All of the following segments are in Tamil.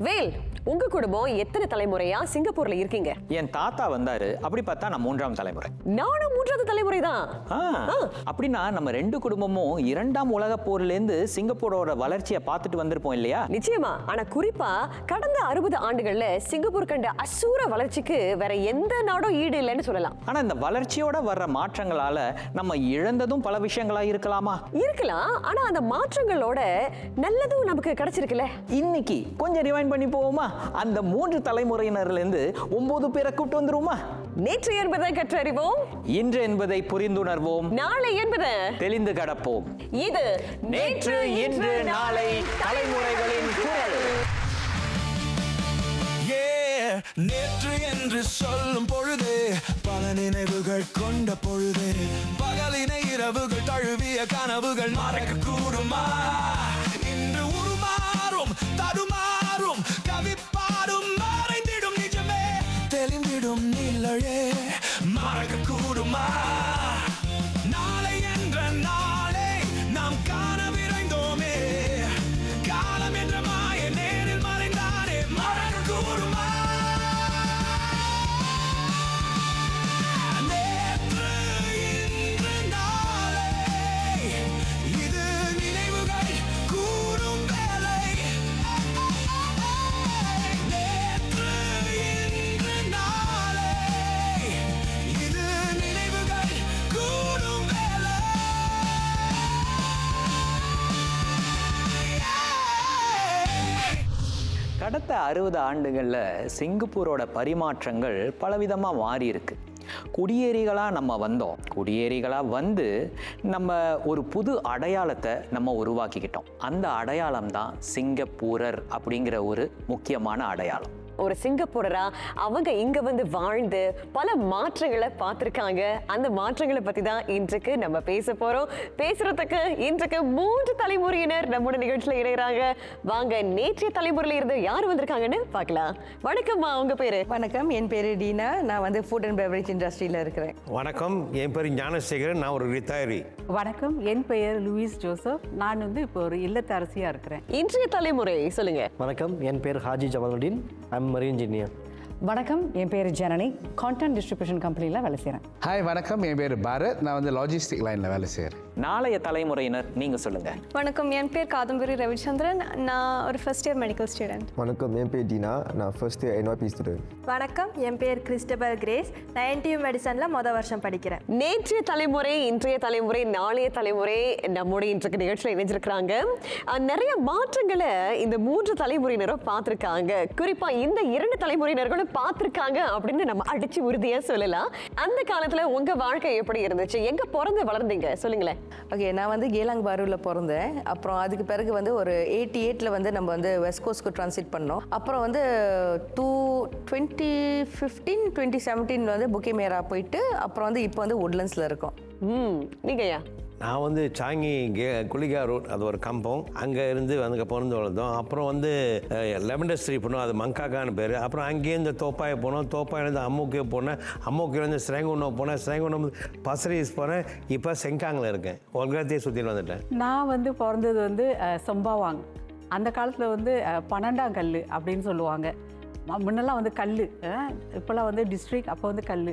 வேல், உங்க குடும்பம் எத்தனை தலைமுறையா சிங்கப்பூர்ல இருக்கீங்க? என் தாத்தா வந்தாரு. அப்படி பார்த்தா நான் 3ஆம் தலைமுறை. நானும் 3வது தலைமுறை தான். அப்படின்னா நம்ம ரெண்டு குடும்பமும் 2ஆம் உலக போர்லேருந்து சிங்கப்பூரோட வளர்ச்சியை பார்த்துட்டு வந்திருப்போம் இல்லையா? நிச்சயமா. ஆனா குறிப்பா கடந்த 60 ஆண்டுகள்ல சிங்கப்பூர் கண்ட அசூர வளர்ச்சிக்கு வேற எந்த நாடும் ஈடு இல்லைன்னு சொல்லலாம். ஆனா இந்த வளர்ச்சியோட வர்ற மாற்றங்களால நம்ம இழந்ததும் பல விஷயங்களா இருக்கலாமா? இருக்கலாம். ஆனா அந்த மாற்றங்களோட நல்லதும் நமக்கு கிடைச்சிருக்குல்ல. இன்னைக்கு கொஞ்சம் ரிவைண்ட் பண்ணி போவோமா? அந்த 3 தலைமுறையினர்ல இருந்து 9 பேரை கூட்டு வந்துருவோமா? நேற்று என்பதை கற்றறிவோம், இன்று என்பதை புரிந்துணர்வோம், நாளை என்பதை தெளிந்து கடப்போம். இது நேற்று இன்று நாளை தலைமுறைகளின் குரல். நேற்று என்று சொல்லும் பொழுது பல நினைவுகள் கொண்ட பொழுது பகலினை இரவுகள் தழுவிய கனவுகள் மறக்க கூடுமா? இன்று உருமாறும் தடுமாறும் கவிப்பாடும் மறைந்திடும் நிஜமே தெளிந்திடும் நிழலே மறக்க கூடுமா? நாளை என்ற நாளை நாம் காண விரைந்தோமே, காலம் என்ற மாய நேரில் மறைந்தானே மறக்க கூடுமா? நேற்று இன்று நாளை இது நினைவுகள் கூடும் வேலை. நேற்று இன்று நாளை இது நினைவுகள் கூடும் வேலை. கடந்த 60 ஆண்டுகள்ல சிங்கப்பூரோட பரிமாற்றங்கள் பலவிதமா மாறி இருக்கு. குடியேறிகளா நம்ம வந்தோம். குடியேறிகளா வந்து நம்ம ஒரு புது அடையாளத்தை நம்ம உருவாக்கிக்கிட்டோம். அந்த அடையாளம் தான் சிங்கப்பூரர் அப்படிங்கிற ஒரு முக்கியமான அடையாளம். ஒரு சிங்கப்பூரரா அவங்க இங்க வந்து வாழ்ந்து பல மாற்றங்களை பார்த்திருக்காங்க. அந்த மாற்றங்களை பத்தி தான் இன்றைக்கு நம்ம பேச போறோம். பேசுறதுக்கு இன்றைக்கு 3 தலைமுறையினர் நம்மோட நிகழ்ச்சியில இணைகிறாங்க. வாங்க நேற்றைய தலைமுறையில இருந்து யார் வந்திருக்காங்கன்னு பார்க்கலாம். வணக்கம்மா, உங்க பேரு? வணக்கம், என் பேரு டீனா. நான் வந்து ஃபுட் அண்ட் பெவரேஜ் இண்டஸ்ட்ரியில் இருக்கிறேன். வணக்கம், என் பேர் ஞானசேகரன். நான் ஒரு ரிட்டையரி. வணக்கம், என் பெயர் லூயிஸ் ஜோசப். நான் வந்து இப்போ ஒரு இல்லத்தரசியாக இருக்கிறேன். இன்றைய தலைமுறை சொல்லுங்க. வணக்கம், என் பேர் ஹாஜி ஜமாலுddin. I'm marine engineer. வணக்கம், என் பேர் ஜனனி. கான்டென்ட் டிஸ்ட்ரிபியூஷன் கம்பெனியில் வேலை செய்கிறேன். ஹாய், வணக்கம், என் பேர் பாரத். நான் வந்து லாஜிஸ்டிக் லைனில் வேலை செய்கிறேன். நாளைய தலைமுறையினர் நீங்க சொல்லுங்க. வணக்கம், என் பேர் காதம்பரி ரவிச்சந்திரன். நான் ஒரு ஃபர்ஸ்ட் இயர் மெடிக்கல் ஸ்டூடெண்ட். வணக்கம், என் பேர் டீனா. நான் ஃபர்ஸ்ட் இயர் NYP ஸ்டூடெண்ட். வணக்கம், என் பேர் கிறிஸ்டபல் கிரேஸ். நான் NTU மெடிசனில் வருஷம் படிக்கிறேன். நேற்றைய தலைமுறை, இன்றைய தலைமுறை, நாளைய தலைமுறை நம்முடைய இன்றைக்கு நிகழ்ச்சியில் இணைஞ்சிருக்கிறாங்க. நிறைய மாற்றங்களை இந்த 3 தலைமுறையினரும் பார்த்துருக்காங்க. குறிப்பா இந்த 2 தலைமுறையினர்களும் பார்த்துருக்காங்க அப்படின்னு நம்ம அடிச்சு உறுதியா சொல்லலாம். அந்த காலத்துல உங்க வாழ்க்கை எப்படி இருந்துச்சு? எங்க பிறந்து வளர்ந்தீங்க சொல்லுங்களேன். ஓகே, நான் வந்து கேலாங் பாரூவில் பிறந்தேன். அப்புறம் அதுக்கு பிறகு வந்து ஒரு 88 வந்து நம்ம வந்து வெஸ்ட் கோஸ்ட்க்கு ட்ரான்ஸ்லேட் பண்ணோம். அப்புறம் வந்து 2015 2017 வந்து புக்கே மேரா போயிட்டு அப்புறம் வந்து இப்போ வந்து உட்லண்ட்ஸில் இருக்கோம். நீங்கயா? நான் வந்து சாங்கி குளிகா ரோட், அது ஒரு கம்பவுண்ட். அங்கே இருந்து வந்து பிறந்து வளர்ந்தோம். அப்புறம் வந்து லெவண்டர் ஸ்ட்ரீட் போனோம், அது மங்காக்கான்னு பேர். அப்புறம் அங்கேருந்து தோப்பாயை போனோம். தோப்பாயிலேருந்து அம்மோக்கியோ போனேன். அம்மோக்கியோலேருந்து ஸ்ரேங்குன்னோ போனேன். ஸ்ரேங்குன்னோ பசரீஸ் போனேன். இப்போ செங்காங்கில் இருக்கேன். உலகத்தையே சுற்றிட்டு வந்துட்டேன். நான் வந்து பிறந்தது வந்து சம்பாவாங். அந்த காலத்தில் வந்து 12ஆம் கல் அப்படின்னு சொல்லுவாங்க. முன்னெல்லாம் வந்து கல், இப்போல்லாம் வந்து டிஸ்ட்ரிக்ட், அப்போ வந்து கல்.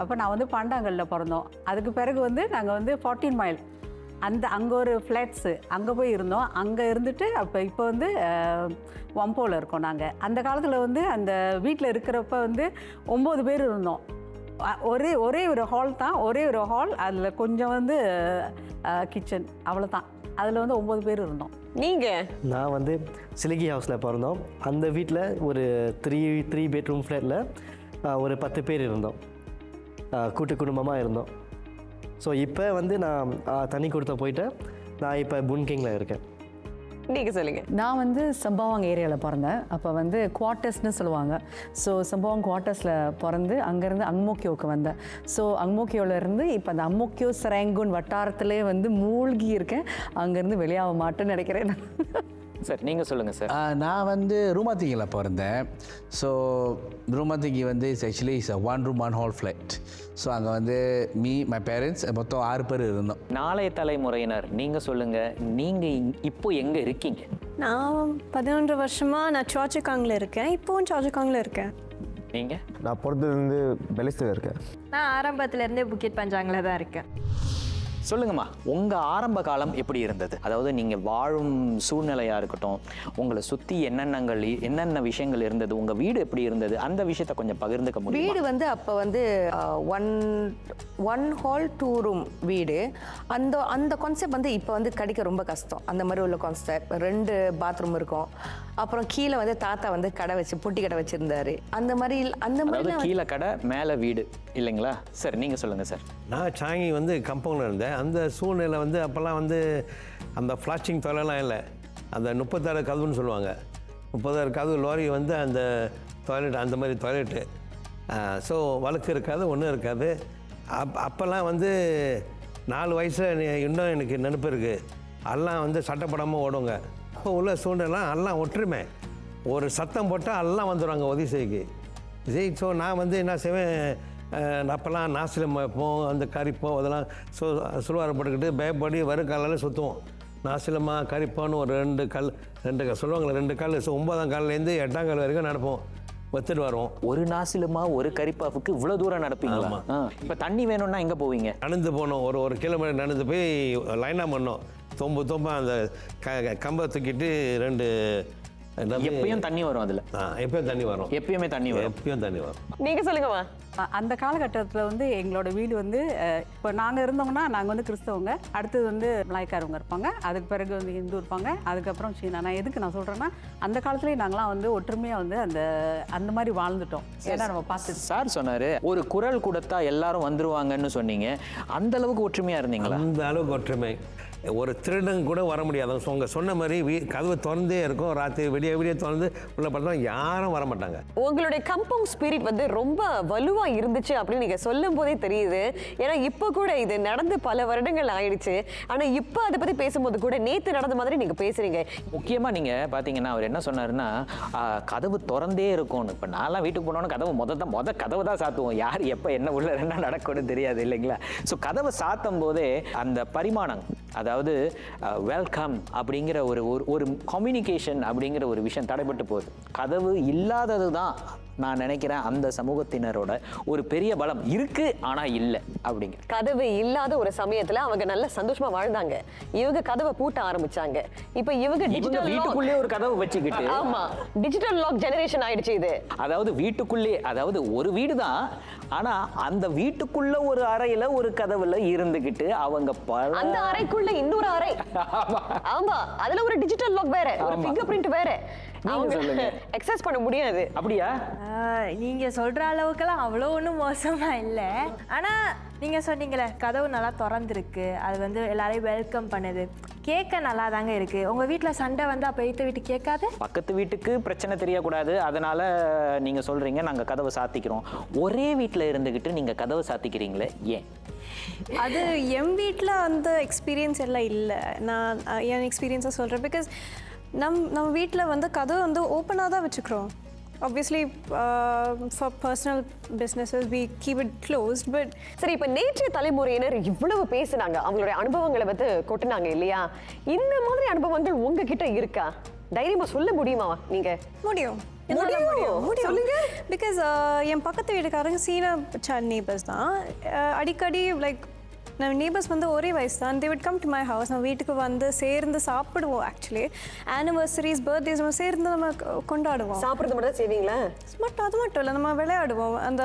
அப்போ நான் வந்து 12ஆம் கல்லில் பிறந்தோம். அதுக்கு பிறகு வந்து நாங்கள் வந்து 14 மைல் அங்கே ஒரு ஃப்ளாட்ஸு, அங்கே போய் இருந்தோம். அங்கே இருந்துட்டு இப்போ வந்து வம்போவில் இருக்கோம் நாங்கள். அந்த காலத்தில் வந்து அந்த வீட்டில் இருக்கிறப்ப வந்து 9 பேர் இருந்தோம். ஒரே ஒரு ஹால் தான், ஒரே ஒரு ஹால். அதில் கொஞ்சம் வந்து கிச்சன், அவ்வளோதான். அதில் வந்து 9 பேர் இருந்தோம். நீங்கள்? நான் வந்து சிலிகி ஹவுஸில் பிறந்தோம். அந்த வீட்டில் ஒரு 3 பெட்ரூம் ஃப்ளாட்டில் ஒரு 10 பேர் இருந்தோம். கூட்டு குடும்பமாக இருந்தோம். ஸோ இப்போ வந்து நான் தனி கொடுத்த போயிட்டு நான் இப்போ புன்கிங்கில் இருக்கேன். நீங்கள் சொல்லுங்க. நான் வந்து சம்பாவாங் ஏரியாவில் பிறந்தேன். அப்போ வந்து குவார்ட்டர்ஸ்னு சொல்லுவாங்க. ஸோ சம்பாவாங் குவார்ட்டர்ஸில் பிறந்து அங்கேருந்து அங்மோக்கியோவுக்கு வந்தேன். ஸோ அங்மோக்கியோவிலேருந்து இப்போ அந்த அம்மோக்கியோ ஸ்ரேங்குன் வட்டாரத்திலே வந்து மூழ்கி இருக்கேன். அங்கேருந்து வெளியாக மாட்டேன்னு நினைக்கிறேன். சார் நீங்கள் சொல்லுங்கள் சார். நான் வந்து ரூமாத்திங்கில் பிறந்தேன். ஸோ ரூமாத்திங்கி வந்து it's actually it's 1 room 1 hall flat. So அங்கே வந்து மை பேரண்ட்ஸ் மொத்தம் 6 பேர் இருந்தோம். நாளைய தலைமுறையினர் நீங்கள் சொல்லுங்கள், நீங்கள் இப்போ எங்கே இருக்கீங்க? நான் 11 வருஷமாக நான் சார்ஜகாங்கில் இருக்கேன். இப்போவும் சார்ஜகாங்கில் இருக்கேன். நீங்கள்? நான் பிறந்ததுலேருந்து பெலிஸ்டில் இருக்கேன். நான் ஆரம்பத்துலேருந்தே புக்கிட் பஞ்சாங்கில் தான் இருக்கேன். சொல்லுங்கம்மா, உங்கள் ஆரம்ப காலம் எப்படி இருந்தது? அதாவது நீங்கள் வாழும் சூழ்நிலையாக இருக்கட்டும், உங்களை சுற்றி என்னென்ன விஷயங்கள் இருந்தது, உங்கள் வீடு எப்படி இருந்தது, அந்த விஷயத்தை கொஞ்சம் பகிர்ந்துக்க முடியும்? வீடு வந்து அப்போ வந்து ஒன் ஹால் 2 room வீடு. அந்த கான்செப்ட் வந்து இப்போ வந்து கிடைக்க ரொம்ப கஷ்டம். அந்த மாதிரி உள்ள கான்செப்ட் 2 பாத்ரூம் இருக்கும். அப்புறம் கீழே வந்து தாத்தா வந்து கடை வச்சு பொட்டி கடை வச்சிருந்தாரு. அந்த மாதிரி கீழே கடை மேலே வீடு இல்லைங்களா? சார் நீங்கள் சொல்லுங்கள் சார். நான் சாங்கி வந்து கம்பவுண்டில் இருந்தேன். அந்த சூழ்நிலை வந்து அப்போல்லாம் வந்து அந்த ஃப்ளாஷிங் தொலைலாம் இல்லை. அந்த 36 கதவுன்னு சொல்லுவாங்க. 36 கதவு லாரி வந்து அந்த டாய்லெட், அந்த மாதிரி டாய்லெட்டு. ஸோ வழக்கு இருக்காது, ஒன்றும் இருக்காது. அப்போல்லாம் வந்து 4 வயசில் இன்னும் எனக்கு நினைப்பு இருக்குது. எல்லாம் வந்து சட்டப்படாமல் ஓடுங்க. அப்போ உள்ள சூழ்நிலை எல்லாம் ஒற்றுமை. ஒரு சத்தம் போட்டால் எல்லாம் வந்துடுவாங்க உதவி ஸோ நான் வந்து என்ன செய்வேன், அப்போல்லாம் நாசிலம் வைப்போம், அந்த கறிப்போம், அதெல்லாம் சுழுவார போட்டுக்கிட்டு பயப்படி வரும் காலையில் சுற்றுவோம். நாசிலமா கறிப்போன்னு ஒரு 2 கல் சொல்லுவாங்களே 2 கால். ஸோ 9ஆம் கால்லேருந்து 8ஆம் கால் வரைக்கும் நடப்போம், வச்சுட்டு வரோம். ஒரு நாசிலுமா ஒரு கரிப்பாவுக்கு இவ்வளோ தூரம் நடப்பீங்களா? இப்போ தண்ணி வேணும்னா எங்கே போவீங்க? நடந்து போனோம். ஒரு கிலோமீட்டர் நடந்து போய் லைனாக பண்ணோம். தொம்பா அந்த கம்பை தூக்கிட்டு 2 எப்பயும் தண்ணி வரும். அதில் எப்பயும் தண்ணி வரும். எப்பயுமே தண்ணி வரும். எப்பயும் தண்ணி வரும். நீங்கள் சொல்லுங்கம்மா. அந்த காலகட்டத்தில் வந்து எங்களோட வீடு வந்து இப்போ நாங்கள் இருந்தோம்னா நாங்கள் வந்து கிறிஸ்தவங்க, அடுத்தது வந்து மலாய்க்காரவங்க இருப்பாங்க, அதுக்கு பிறகு வந்து இந்து இருப்பாங்க, அதுக்கப்புறம் சீனா. நான் எதுக்கு நான் சொல்கிறேன்னா, அந்த காலத்துலேயே நாங்களாம் வந்து ஒற்றுமையாக வந்து அந்த மாதிரி வாழ்ந்துட்டோம். ஏன்னா நம்ம பார்த்து சார் சொன்னார், ஒரு குரல் கொடுத்தா எல்லாரும் வந்துருவாங்கன்னு சொன்னீங்க. அந்த அளவுக்கு ஒற்றுமையாக இருந்தீங்களா? அந்த அளவுக்கு ஒற்றுமை. ஒரு திருடன் கூட வர முடியாது. அவங்க சொன்ன மாதிரி கதவு திறந்தே இருக்கும். ராத்திரி விடிய திறந்து உள்ள பார்த்தா யாரும் வர மாட்டாங்க. உங்களுடைய கம்பவுண்ட் ஸ்பிரிட் வந்து ரொம்ப வலுவா இருந்துச்சு அப்படின்னு நீங்க சொல்லும் போதே தெரியுது. ஏன்னா இப்போ கூட இது நடந்து பல வருடங்கள் ஆயிடுச்சு. ஆனா இப்போ அதை பத்தி பேசும்போது கூட நேத்து நடந்த மாதிரி நீங்க பேசுறீங்க. முக்கியமா நீங்க பாத்தீங்கன்னா அவர் என்ன சொன்னாருன்னா, கதவு திறந்தே இருக்கும்னு. இப்போ நான்லாம் வீட்டுக்கு போனோன்னு கதவு கதவை தான் சாத்துவோம். யார் எப்போ என்ன உள்ள என்ன நடக்கும்னு தெரியாது இல்லைங்களா? ஸோ கதவை சாத்தும் போதே அந்த பரிமாணம், அதாவது வெல்கம் அப்படிங்கிற ஒரு கம்யூனிகேஷன் அப்படிங்கிற ஒரு விஷயம் தடைபட்டு போகுது. கதவு இல்லாதது தான் நான் நினைக்கிறேன் அந்த சமூகத்தினரோட ஒரு பெரிய பலம் இருக்கு. ஆனா இல்லை அப்படிங்க. கதவு இல்லாத ஒரு சமயத்துல அவங்க நல்ல சந்தோஷமா வாழ்ந்தாங்க. இவங்க கதவை பூட்ட ஆரம்பிச்சாங்க. இப்போ இவங்க டிஜிட்டல் வீட்டுக்குள்ளே ஒரு கதவை வச்சுக்கிட்டு, ஆமா, டிஜிட்டல் லாக் ஜெனரேஷன் ஆயிடுச்சு இது. அதாவது வீட்டுக்குள்ளே, அதாவது ஒரு வீடு தான், ஆனா அந்த வீட்டுக்குள்ள ஒரு அறையில ஒரு கதவுல இருந்துகிட்டு அவங்க அந்த அறைக்குள்ள இன்னொரு அறை. ஆமா, அதுல ஒரு டிஜிட்டல் லாக் வேற, ஒரு ஃபிங்கர் பிரிண்ட் வேற. எக்ஸஸ் பண்ண முடியாது. அப்படியா? நீங்க சொல்ற அளவுக்குலாம் அவ்வளோ ஒன்றும் மோசமா இல்லை. ஆனா நீங்க சொன்னீங்களே கதவு நல்லா திறந்துருக்கு, அது வந்து எல்லாரையும் வெல்கம் பண்ணுது, கேட்க நல்லா தாங்க இருக்கு. உங்க வீட்டுல சண்டை வந்து அப்ப எய்த்த வீட்டுக்கு கேட்காது? பக்கத்து வீட்டுக்கு பிரச்சனை தெரியக்கூடாது, அதனால நீங்க சொல்றீங்க நாங்க கதவை சாத்திக்கிறோம். ஒரே வீட்டுல இருந்துகிட்டு நீங்க கதவை சாத்திக்கிறீங்களே, ஏன்? அது என் வீட்டில் அந்த எக்ஸ்பீரியன்ஸ் எல்லாம் இல்லை. நான் என் எக்ஸ்பீரியன்ஸை சொல்கிறேன். பிகாஸ் நம்ம வீட்டில் வந்து கதவு வந்து ஓப்பனாக தான் வச்சுக்கிறோம். obviously for personal businesses we keep it closed. but சரி, இப்போ நேற்றைய தலைமுறையினர் இவ்வளவு பேசினாங்க, அவங்களுடைய அனுபவங்களை வந்து கொட்டினாங்க இல்லையா? இந்த மாதிரி அனுபவங்கள் உங்ககிட்ட இருக்கா? தைரியமா சொல்ல முடியுமா நீங்க? முடியும். சொல்லுங்க. பிகாஸ் என் பக்கத்து வீட்டுக்காரங்க சீனியர் நெய்பர்ஸ் தான். அடிக்கடி லைக் நம்ம நெய்பர்ஸ் வந்து ஒரே வயசு தான். they would come to my house. நம்ம வீட்டுக்கு வந்து சேர்ந்து சாப்பிடுவோம். ஆக்சுவலி ஆனிவர்சரிஸ், பர்த்டேஸ் நம்ம சேர்ந்து நம்ம கொண்டாடுவோம். சாப்பிட்றது மட்டும் தான் செய்வீங்களா? அது மட்டும் இல்லை, நம்ம விளையாடுவோம். அந்த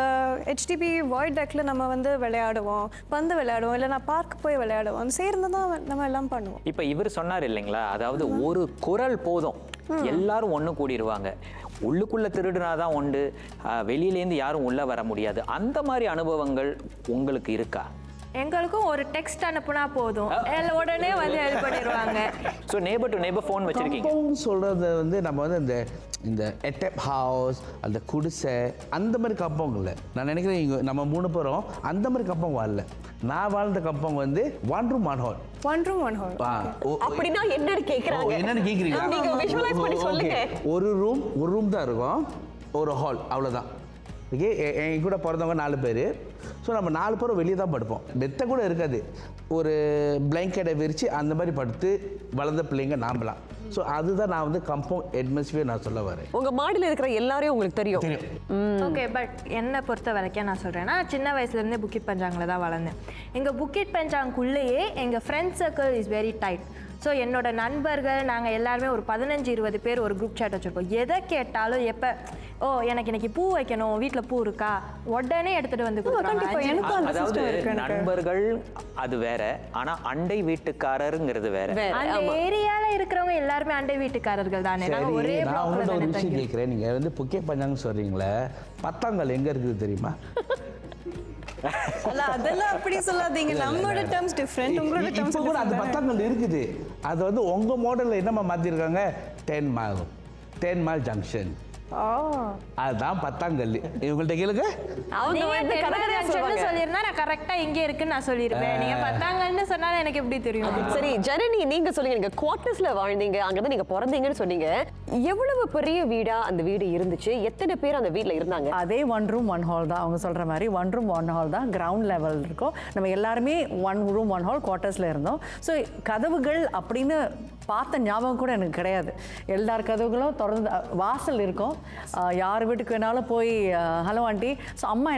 HDB வாய்ட் டெக்கில் நம்ம வந்து விளையாடுவோம், பந்து விளையாடுவோம், இல்லை நான் பார்க் போய் விளையாடுவோம். சேர்ந்து தான் நம்ம எல்லாம் பண்ணுவோம். இப்போ இவர் சொன்னார் இல்லைங்களா, அதாவது ஒரு குரல் போதும், எல்லாரும் ஒன்று கூடிடுவாங்க. உள்ளுக்குள்ள திருடுனாதான் உண்டு, வெளியிலேருந்து யாரும் உள்ள வர முடியாது. அந்த மாதிரி அனுபவங்கள் உங்களுக்கு இருக்கா? எங்களுக்கும் ஒரு டெக்ஸ்ட் அனுப்புனா போதும் உடனே வந்து ஹெல்ப் பண்ணிடுவாங்க. So neighbour to neighbour phone வச்சிருக்கீங்க. கம்பவுண்ட் சொல்கிறது வந்து நம்ம வந்து இந்த எட்டப் ஹவுஸ், அந்த குடிசை, அந்த மாதிரி கம்பவுண்ட் இல்லை. நான் நினைக்கிறேன் இங்கே நம்ம 3 பேரும் அந்த மாதிரி கம்பவுண்ட் வாழல. நான் வாழ்ந்த கம்பவுண்ட் வந்து 1 room 1 hall. 1 room 1 hall. அப்படின்னா என்னன்னு கேக்குறாங்க. என்னன்னு கேக்குறீங்க? நீங்க விஷுவலைஸ் பண்ணி சொல்லுங்க. ஒரு ரூம் தான் இருக்கும், ஒரு ஹால், அவ்வளோதான். ஓகே, என் கூட பிறந்தவங்க 4 பேர். ஸோ நம்ம 4 பேரும் வெளியே தான் படுப்போம். மெத்த கூட இருக்காது. ஒரு பிளாங்கெட்டை விரித்து அந்த மாதிரி படுத்து வளர்ந்த பிள்ளைங்க நாம்பலாம். ஸோ அதுதான் நான் வந்து கம்பவுண்ட் அட்மாஸ்பியர் நான் சொல்ல வரேன். உங்க மாடியில் இருக்கிற எல்லாரையும் உங்களுக்கு தெரியும். ஓகே, பட் என்னை பொறுத்த வரைக்கும் நான் சொல்கிறேன்னா, சின்ன வயசுலேருந்தே புக்கிட் பஞ்சாங்கில் தான் வளர்ந்தேன். எங்கள் புக்கிட் பஞ்சாங்குள்ளேயே எங்கள் friend circle is very tight. So என்னோட நண்பர்கள் நாங்கள் எல்லாருமே ஒரு 15-20 பேர் ஒரு குரூப் சேட் வச்சுருக்கோம். எதை கேட்டாலும் எப்போ எனக்கு இன்னைக்கு பூ வைக்கணும், வீட்டில் பூ இருக்கா, உடனே எடுத்துகிட்டு வந்து கொடுக்குறாங்க. அதாவது நண்பர்கள் அது வேற, ஆனா அண்டை வீட்டுக்காரருங்கிறது வேற. அந்த ஏரியாவில் இருக்கிறவங்க எல்லாருமே அண்டை வீட்டுக்காரர்கள் தானே. நாங்கள் ஒரே நான் உங்கள்கிட்ட ஒரு விஷயம் பிளாக்ல கேட்குறேன். நீங்கள் வந்து புக்கே பஞ்சாங்கன்னு சொல்கிறீங்களே, பத்தாங்கல் எங்கே இருக்குது தெரியுமா? அதெல்லாம் அப்படி சொல்லாதீங்க. நம்மளோட டர்ம்ஸ் டிஃபரெண்ட், உங்களோட டர்ம்ஸ் இப்போ கூட அந்த பத்தாங்கல் இருக்குது. அது வந்து உங்க மாடல்ல என்னமா மாத்திருக்காங்க? 10 mile ஜங்ஷன். அதுதான் பத்தாங்கல். இவங்கள்ட்ட கேளுங்க. அவங்க வந்து சொல்லிருந்தா நான் கரெக்டா இங்க இருக்குன்னு நான் சொல்லிருப்பேன். நீங்க பத்தாங்கன்னு சொன்னாலும் எனக்கு எப்படி தெரியும்? சரி ஜனனி, நீங்க சொல்லுங்க. நீங்க குவார்டர்ஸ்ல வாழ்ந்தீங்க, அங்கதான் நீங்க பிறந்தீங்கன்னு சொன்னீங்க. எவ்வளவு பெரிய வீடா அந்த வீடு இருந்துச்சு? எத்தனை பேர் அந்த வீட்ல இருந்தாங்க? அதே 1 room 1 hall தான். அவங்க சொல்ற மாதிரி 1 room 1 hall தான். கிரவுண்ட் லெவல் இருக்கும். நம்ம எல்லாருமே 1 room 1 hall குவார்டர்ஸ்ல இருந்தோம். ஸோ கதவுகள் அப்படின்னு பார்த்த ஞாபகம் கூட எனக்கு கிடையாது. எல்லார் கதவுகளும் திறந்து வாசல் இருக்கும். யார் வீட்டுக்கு வேணாலும் போய் ஹலோ ஆண்டி. ஸோ அம்மா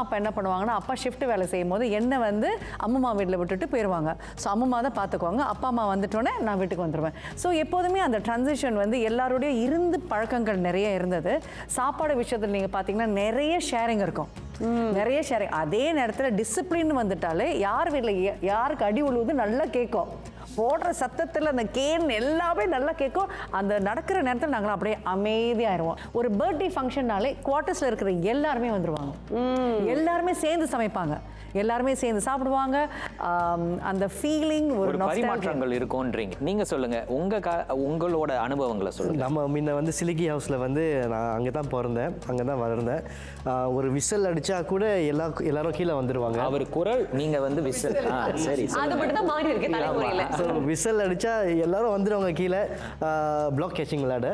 அப்பா என்ன பண்ணுவாங்கன்னா, அப்பா ஷிஃப்ட் வேலை செய்யும் போது என்னை வந்து அம்மா வீட்டில் விட்டுட்டு போயிடுவாங்க. ஸோ அம்மா தான் பார்த்துக்குவாங்க. அப்பா அம்மா வந்துட்டோன்னே நான் வீட்டுக்கு வந்துடுவேன். ஸோ எப்போதுமே அந்த ட்ரான்சிஷன் வந்து எல்லாரோடையும் இருந்து பழக்கங்கள் நிறைய இருந்தது. சாப்பாடு விஷயத்தில் நீங்கள் பார்த்தீங்கன்னா நிறைய ஷேரிங் இருக்கும். நிறைய ஷேரிங். அதே நேரத்தில் டிசிப்ளின் வந்துட்டாலே யார் வீட்டில் யாருக்கு அடி உழுவுது நல்லா கேட்கும். போடுற சத்தத்தில் அந்த கேன் எல்லாமே நல்லா கேட்கும். அந்த நடக்கிற நேரத்தில் நாங்கள் அப்படியே அமைதியாயிருவோம். ஒரு பர்த்டே ஃபங்க்ஷன்னாலே குவார்ட்டர்ஸில் இருக்கிற எல்லாருமே வந்துடுவாங்க. எல்லாருமே சேர்ந்து சமைப்பாங்க, எல்லாருமே சேர்ந்து சாப்பிடுவாங்க. அந்த ஃபீலிங் ஒரு பரிமாற்றங்கள் இருக்கும்ன்றீங்க. நீங்க சொல்லுங்க, உங்களோட அனுபவங்களை சொல்லுங்க. நம்ம முன்ன வந்து சிலிகி ஹவுஸில் வந்து நான் அங்கே தான் பிறந்தேன், அங்கே தான் வளர்ந்தேன். ஒரு விசில் அடித்தா கூட எல்லாரும் கீழே வந்துடுவாங்க. அவர் குரல், நீங்க வந்து விசில். சரி, அது மட்டும் தான் மாறி இருக்கு தலைமுறையில். ஸோ விசில் அடித்தா எல்லாரும் வந்துடுவாங்க கீழே பிளாக் கேச்சிங் விளையாட.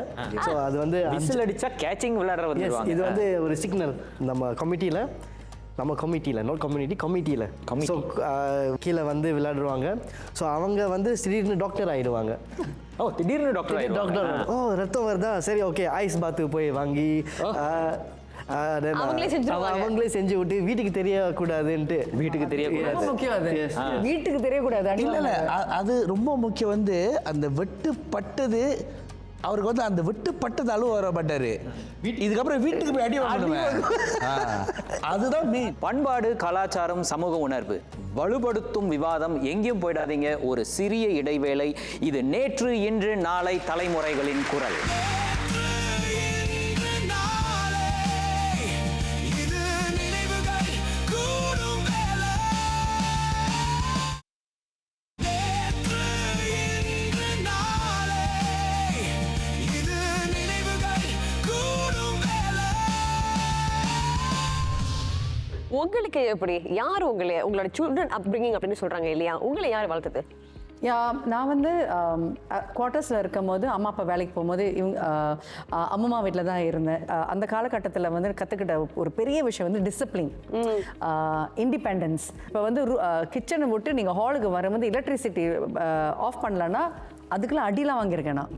ஸோ அது வந்து விசில் அடித்தா கேச்சிங் விளையாடுற வந்துடுவாங்க. இது வந்து ஒரு சிக்னல் நம்ம கமிட்டியில் நோட் கம்யூனிட்டியில் ஸோ கீழே வந்து விளையாடுவாங்க. ஸோ அவங்க வந்து திடீர்னு டாக்டர் ஆகிடுவாங்க. திடீர்னு டாக்டர் ரத்தம் வருதா, சரி ஓகே ஐஸ் பாத்து போய் வாங்கி அவங்களே செஞ்சு விட்டு வீட்டுக்கு தெரியக்கூடாதுன்ட்டு. வீட்டுக்கு தெரியக்கூடாது. இல்ல அது ரொம்ப முக்கியம். வந்து அந்த வெட்டு பட்டது அவருக்கு வந்து அந்த வெட்டு பட்டது அழுவ வரப்பட்டாரு. இதுக்கப்புறம் வீட்டுக்கு போய் அடி வாங்கணும். அதுதான் பண்பாடு, கலாச்சாரம், சமூக உணர்வு வலுப்படுத்தும் விவாதம். எங்கேயும் போயிடாதீங்க. ஒரு சிறிய இடைவேளை. இது நேற்று, இன்று, நாளை தலைமுறைகளின் குரல். உங்களுக்கு எப்படி, யார் உங்களோட சில்ட்ரன் அப்ரிங்கிங் அப்படின்னு சொல்றாங்க இல்லையா, உங்களை யார் வளர்த்தது? நான் வந்து குவார்ட்டர்ஸில் இருக்கும் போது அம்மா அப்பா வேலைக்கு போகும்போது அம்மா வீட்டில் தான் இருந்தேன். அந்த காலகட்டத்தில் வந்து கற்றுக்கிட்ட ஒரு பெரிய விஷயம் வந்து டிசிப்ளின், இண்டிபெண்டன்ஸ். இப்போ வந்து கிச்சனை விட்டு நீங்கள் ஹாலுக்கு வரும்போது எலக்ட்ரிசிட்டி ஆஃப் பண்ணலன்னா அதுக்கெல்லாம் அடிலாம் வாங்கியிருக்கேன் நான்.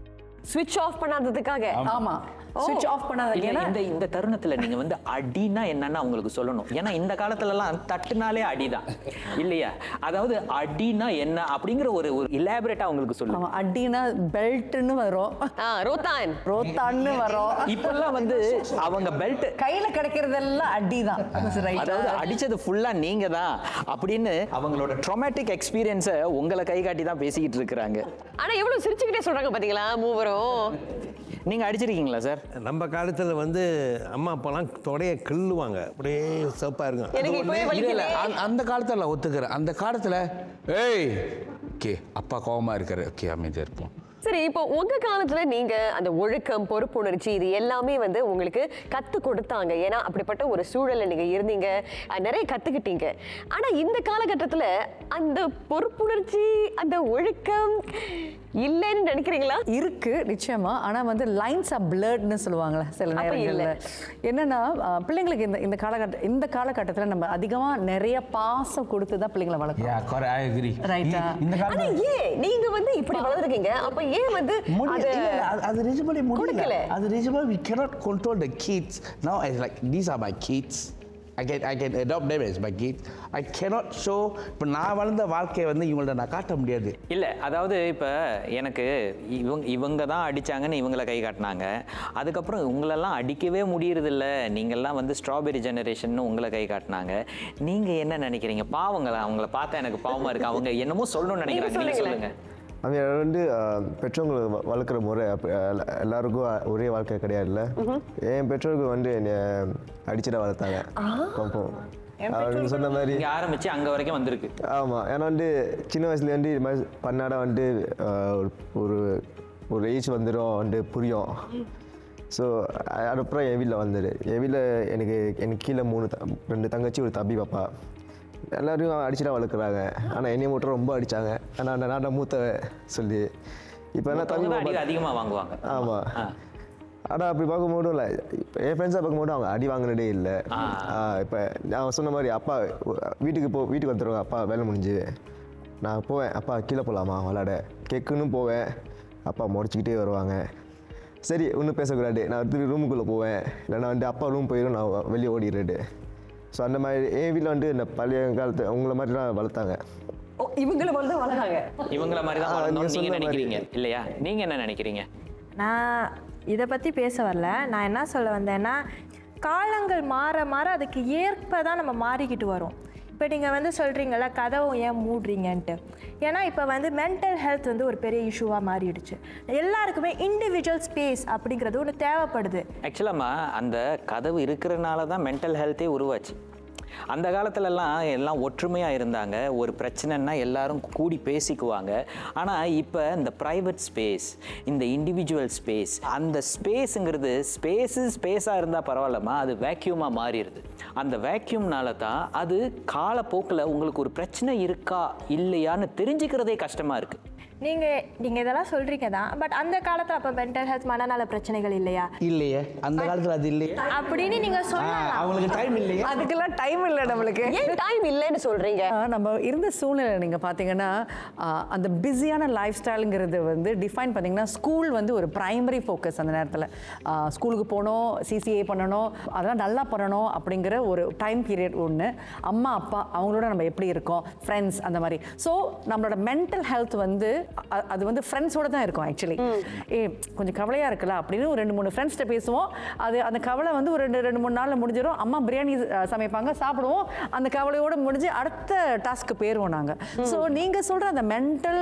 ஸ்விட்ச் ஆஃப் பண்ணாததுக்காக? ஆமாம், ஸ்விட்ச் ஆஃப் பண்ணாததுக்கு. இந்த தருணத்துல நீங்க வந்து அடினா என்னன்னு உங்களுக்கு சொல்லணும். ஏன்னா இந்த காலத்துலலாம் தட்டுனாலே அடிதான் இல்லையா? அதாவது அடினா என்ன அப்படிங்கிற ஒரு இலாபரேட்டா உங்களுக்கு சொல்லுங்க. அடினா பெல்ட்னு வரும், ரோத்தான்னு வரும். இப்பெல்லாம் வந்து அவங்க பெல்ட் கையில கிடைக்கிறதெல்லாம் அடிதான். அதாவது அடிச்சது ஃபுல்லா நீங்க தான் அப்படின்னு அவங்களோட ட்ராமாட்டிக் எக்ஸ்பீரியன்ஸை உங்களை கை காட்டி தான் பேசிக்கிட்டு இருக்கிறாங்க. ஆனா எவ்வளவு சிரிச்சுக்கிட்டே சொல்றாங்க பாத்தீங்களா மூவரும். நீங்க அடிச்சிருக்கீங்களா சார்? சார்? நம்ம காலத்தில் வந்து அம்மா அப்பாலாம் தொடைய கிள்ளுவாங்க, அப்படியே சிவப்பாக இருக்கும். எனக்கு இப்பவே இல்ல வலிக்குது. அந்த காலத்துல ஒத்துக்கிறேன். அந்த காலத்துல ஏய் ஓகே அப்பா கோவமா இருக்காரு, ஓகே அமைதியா இருப்போம். சரி, இப்போ உங்க காலத்துல நீங்க அந்த ஒழுக்கம், பொறுப்புணர்ச்சி இது எல்லாமே வந்து உங்களுக்கு கத்து கொடுத்தாங்க. ஏன்னா அப்படிப்பட்ட ஒரு சூழல்ல நீங்க இருந்தீங்க, நிறைய கத்துக்கிட்டீங்க. ஆனா இந்த காலகட்டத்துல அந்த பொறுப்புணர்ச்சி, அந்த ஒழுக்கம் இல்லைன்னு நினைக்கிறீங்களா? இருக்கு நிச்சயமா. ஆனா வந்து லைன்ஸ் ஆஃப் பிளர்ட்னு சொல்லுவாங்கல்ல சில அப்ப இல்ல. நேரங்கள்ல. என்னன்னா பிள்ளைங்களுக்கு இந்த காலகட்டத்தில் நம்ம அதிகமா நிறைய பாசம் கொடுத்து தான் பிள்ளைங்களை வளர்க்கணும். Yeah correct, I agree. ரைட்டா? இந்த ஆனா காலத்துல ஏன் நீங்க வந்து இப்படி வளர்ந்துருக்கீங்க, அப்ப ஏன் வந்து அது ரிஜிபலி முடியல. கொடுக்கல? அது ரிஜிபலி we cannot control the kids. Now it's like these are my kids. I can adopt them as my kids. I cannot show. இப்போ நான் வளர்ந்த வாழ்க்கையை வந்து இவங்கள்ட்ட நான் காட்ட முடியாது. இல்லை, அதாவது இப்போ எனக்கு இவங்க தான் அடித்தாங்கன்னு இவங்கள கை காட்டினாங்க. அதுக்கப்புறம் இவங்களெல்லாம் அடிக்கவே முடியறதில்ல, நீங்கள்லாம் வந்து ஸ்ட்ராபெரி ஜெனரேஷன் உங்களை கை காட்டினாங்க. நீங்கள் என்ன நினைக்கிறீங்க? பாவங்களா, அவங்கள பார்த்தா எனக்கு பாவமாக இருக்குது. அவங்க என்னமோ சொல்லணும்னு நினைக்கிறாங்க. நீங்கள் சொல்லுங்கள். அவங்க வந்து பெற்றோர்களை வளர்க்குற முறை எல்லாருக்கும் ஒரே வாழ்க்கை கிடையாதுல்ல. என் பெற்றோர்கள் வந்து என்னை அடிச்சுட்டு வளர்த்தாங்க. கம்பம் அப்படின்னு சொன்ன மாதிரி இங்கே ஆரம்பித்து அங்கே வரைக்கும் வந்திருக்கு. ஆமாம், ஏன்னா வந்து சின்ன வயசுலேருந்து இது மாதிரி பண்ணாடா வந்து ஒரு ஏஜ் வந்துடும் வந்து புரியும். ஸோ அதுக்கப்புறம் என் வீட்டில் வந்துடு. என் வீட்டில் எனக்கு கீழே 2 தங்கச்சி, ஒரு தம்பி பாப்பா. எல்லாரையும் அடிச்சுட்டா வளர்க்குறாங்க. ஆனால் என்னை மட்டும் ரொம்ப அடித்தாங்க. ஆனால் நான் மூத்த சொல்லி இப்போ என்ன தம்பி அதிகமாக வாங்குவாங்க. ஆமாம். ஆனால் அப்படி பார்க்கும்போதும் இல்லை, இப்போ என் ஃப்ரெண்ட்ஸாக பார்க்கும்போது அவங்க அடி வாங்கினதே இல்லை. இப்போ நான் சொன்ன மாதிரி அப்பா வீட்டுக்கு வந்துடுவாங்க. அப்பா வேலை முடிஞ்சு நான் போவேன், அப்பா கீழே போகலாமா விளாட கேட்குன்னு போவேன். அப்பா முறைச்சிக்கிட்டே வருவாங்க. சரி ஒன்றும் பேசக்கூடாது, நான் திரும்பி ரூமுக்குள்ளே போவேன். இல்லைன்னா வந்து அப்பா ரூம் போயிடும், நான் வெளியே ஓடிடுறது. ஸோ அந்த மாதிரி என் வீட்டில் வந்து இந்த பழைய காலத்து அவங்கள மாதிரி தான் வளர்த்தாங்க. இவங்கள மாதிரி தான் வளர்த்தாங்க. இவங்கள மாதிரி தான் வளர்ந்தோம்னு நீங்கள் நினைக்கிறீங்க இல்லையா? நீங்கள் என்ன நினைக்கிறீங்க? நான் இதை பற்றி பேச வரல. நான் என்ன சொல்ல வந்தேன்னா, காலங்கள் மாற மாற அதுக்கு ஏற்ப தான் நம்ம மாறிக்கிட்டு வரோம். இப்போ நீங்கள் வந்து சொல்கிறீங்களா கதவை ஏன் மூடுறீங்கன்ட்டு. ஏன்னா இப்போ வந்து மென்டல் ஹெல்த் வந்து ஒரு பெரிய இஷ்யூவாக மாறிடுச்சு. எல்லாருக்குமே இண்டிவிஜுவல் ஸ்பேஸ் அப்படிங்கிறது ஒன்று தேவைப்படுது. ஆக்சுவலாமா அந்த கதவு இருக்கிறனால தான் மென்டல் ஹெல்த்தே உருவாச்சு. அந்த காலத்துலலாம் எல்லாம் ஒற்றுமையாக இருந்தாங்க. ஒரு பிரச்சனைன்னா எல்லாரும் கூடி பேசிக்குவாங்க. ஆனால் இப்போ இந்த ப்ரைவேட் ஸ்பேஸ், இந்த இண்டிவிஜுவல் ஸ்பேஸ், அந்த ஸ்பேஸுங்கிறது ஸ்பேஸாக இருந்தால் பரவாயில்லம்மா, அது வேக்யூமாக மாறிடுது. அந்த வேக்யூம்னால தான் அது காலப்போக்கில் உங்களுக்கு ஒரு பிரச்சனை இருக்கா இல்லையான்னு தெரிஞ்சுக்கிறதே கஷ்டமாக இருக்குது. நீங்கள் இதெல்லாம் சொல்கிறீங்க தான், பட் அந்த காலத்தில் அப்போ மென்டல் ஹெல்த் மனநல பிரச்சனைகள் இல்லையா? இல்லையே, அந்த காலத்தில் அது இல்லையே அப்படின்னு நீங்கள் சொல்லலாம். அவங்களுக்கு டைம் இல்லையே. அதுக்கெல்லாம் டைம் இல்லை நம்மளுக்கு. ஏன் டைம் இல்லைன்னு சொல்றீங்க? நம்ம இருந்த சூழ்நிலை நீங்கள் பார்த்தீங்கன்னா அந்த பிஸியான லைஃப் ஸ்டைலுங்கிறது வந்து டிஃபைன் பண்ணிங்கன்னா ஸ்கூல் வந்து ஒரு ப்ரைமரி ஃபோக்கஸ். அந்த நேரத்தில் ஸ்கூலுக்கு போகணும், சிசிஏ பண்ணணும், அதெல்லாம் நல்லா பண்ணணும் அப்படிங்கிற ஒரு டைம் பீரியட் ஒன்று. அம்மா அப்பா அவங்களோட நம்ம எப்படி இருக்கோம், ஃப்ரெண்ட்ஸ், அந்த மாதிரி. ஸோ நம்மளோட மென்டல் ஹெல்த் வந்து அது வந்து ஃப்ரெண்ட்ஸோட தான் இருக்கும். ஆக்சுவலி கொஞ்சம் கவலையாக இருக்குல்ல அப்படின்னு ஒரு 2-3 ஃப்ரெண்ட்ஸ்கிட்ட பேசுவோம். அந்த கவலை வந்து ஒரு 2-3 நாளில் முடிஞ்சிடும். அம்மா பிரியாணி சமைப்பாங்க, சாப்பிடுவோம். அந்த கவலையோடு முடிஞ்சு அடுத்த டாஸ்க்கு போயிடுவோம் நாங்கள். ஸோ நீங்கள் சொல்கிற அந்த மென்டல்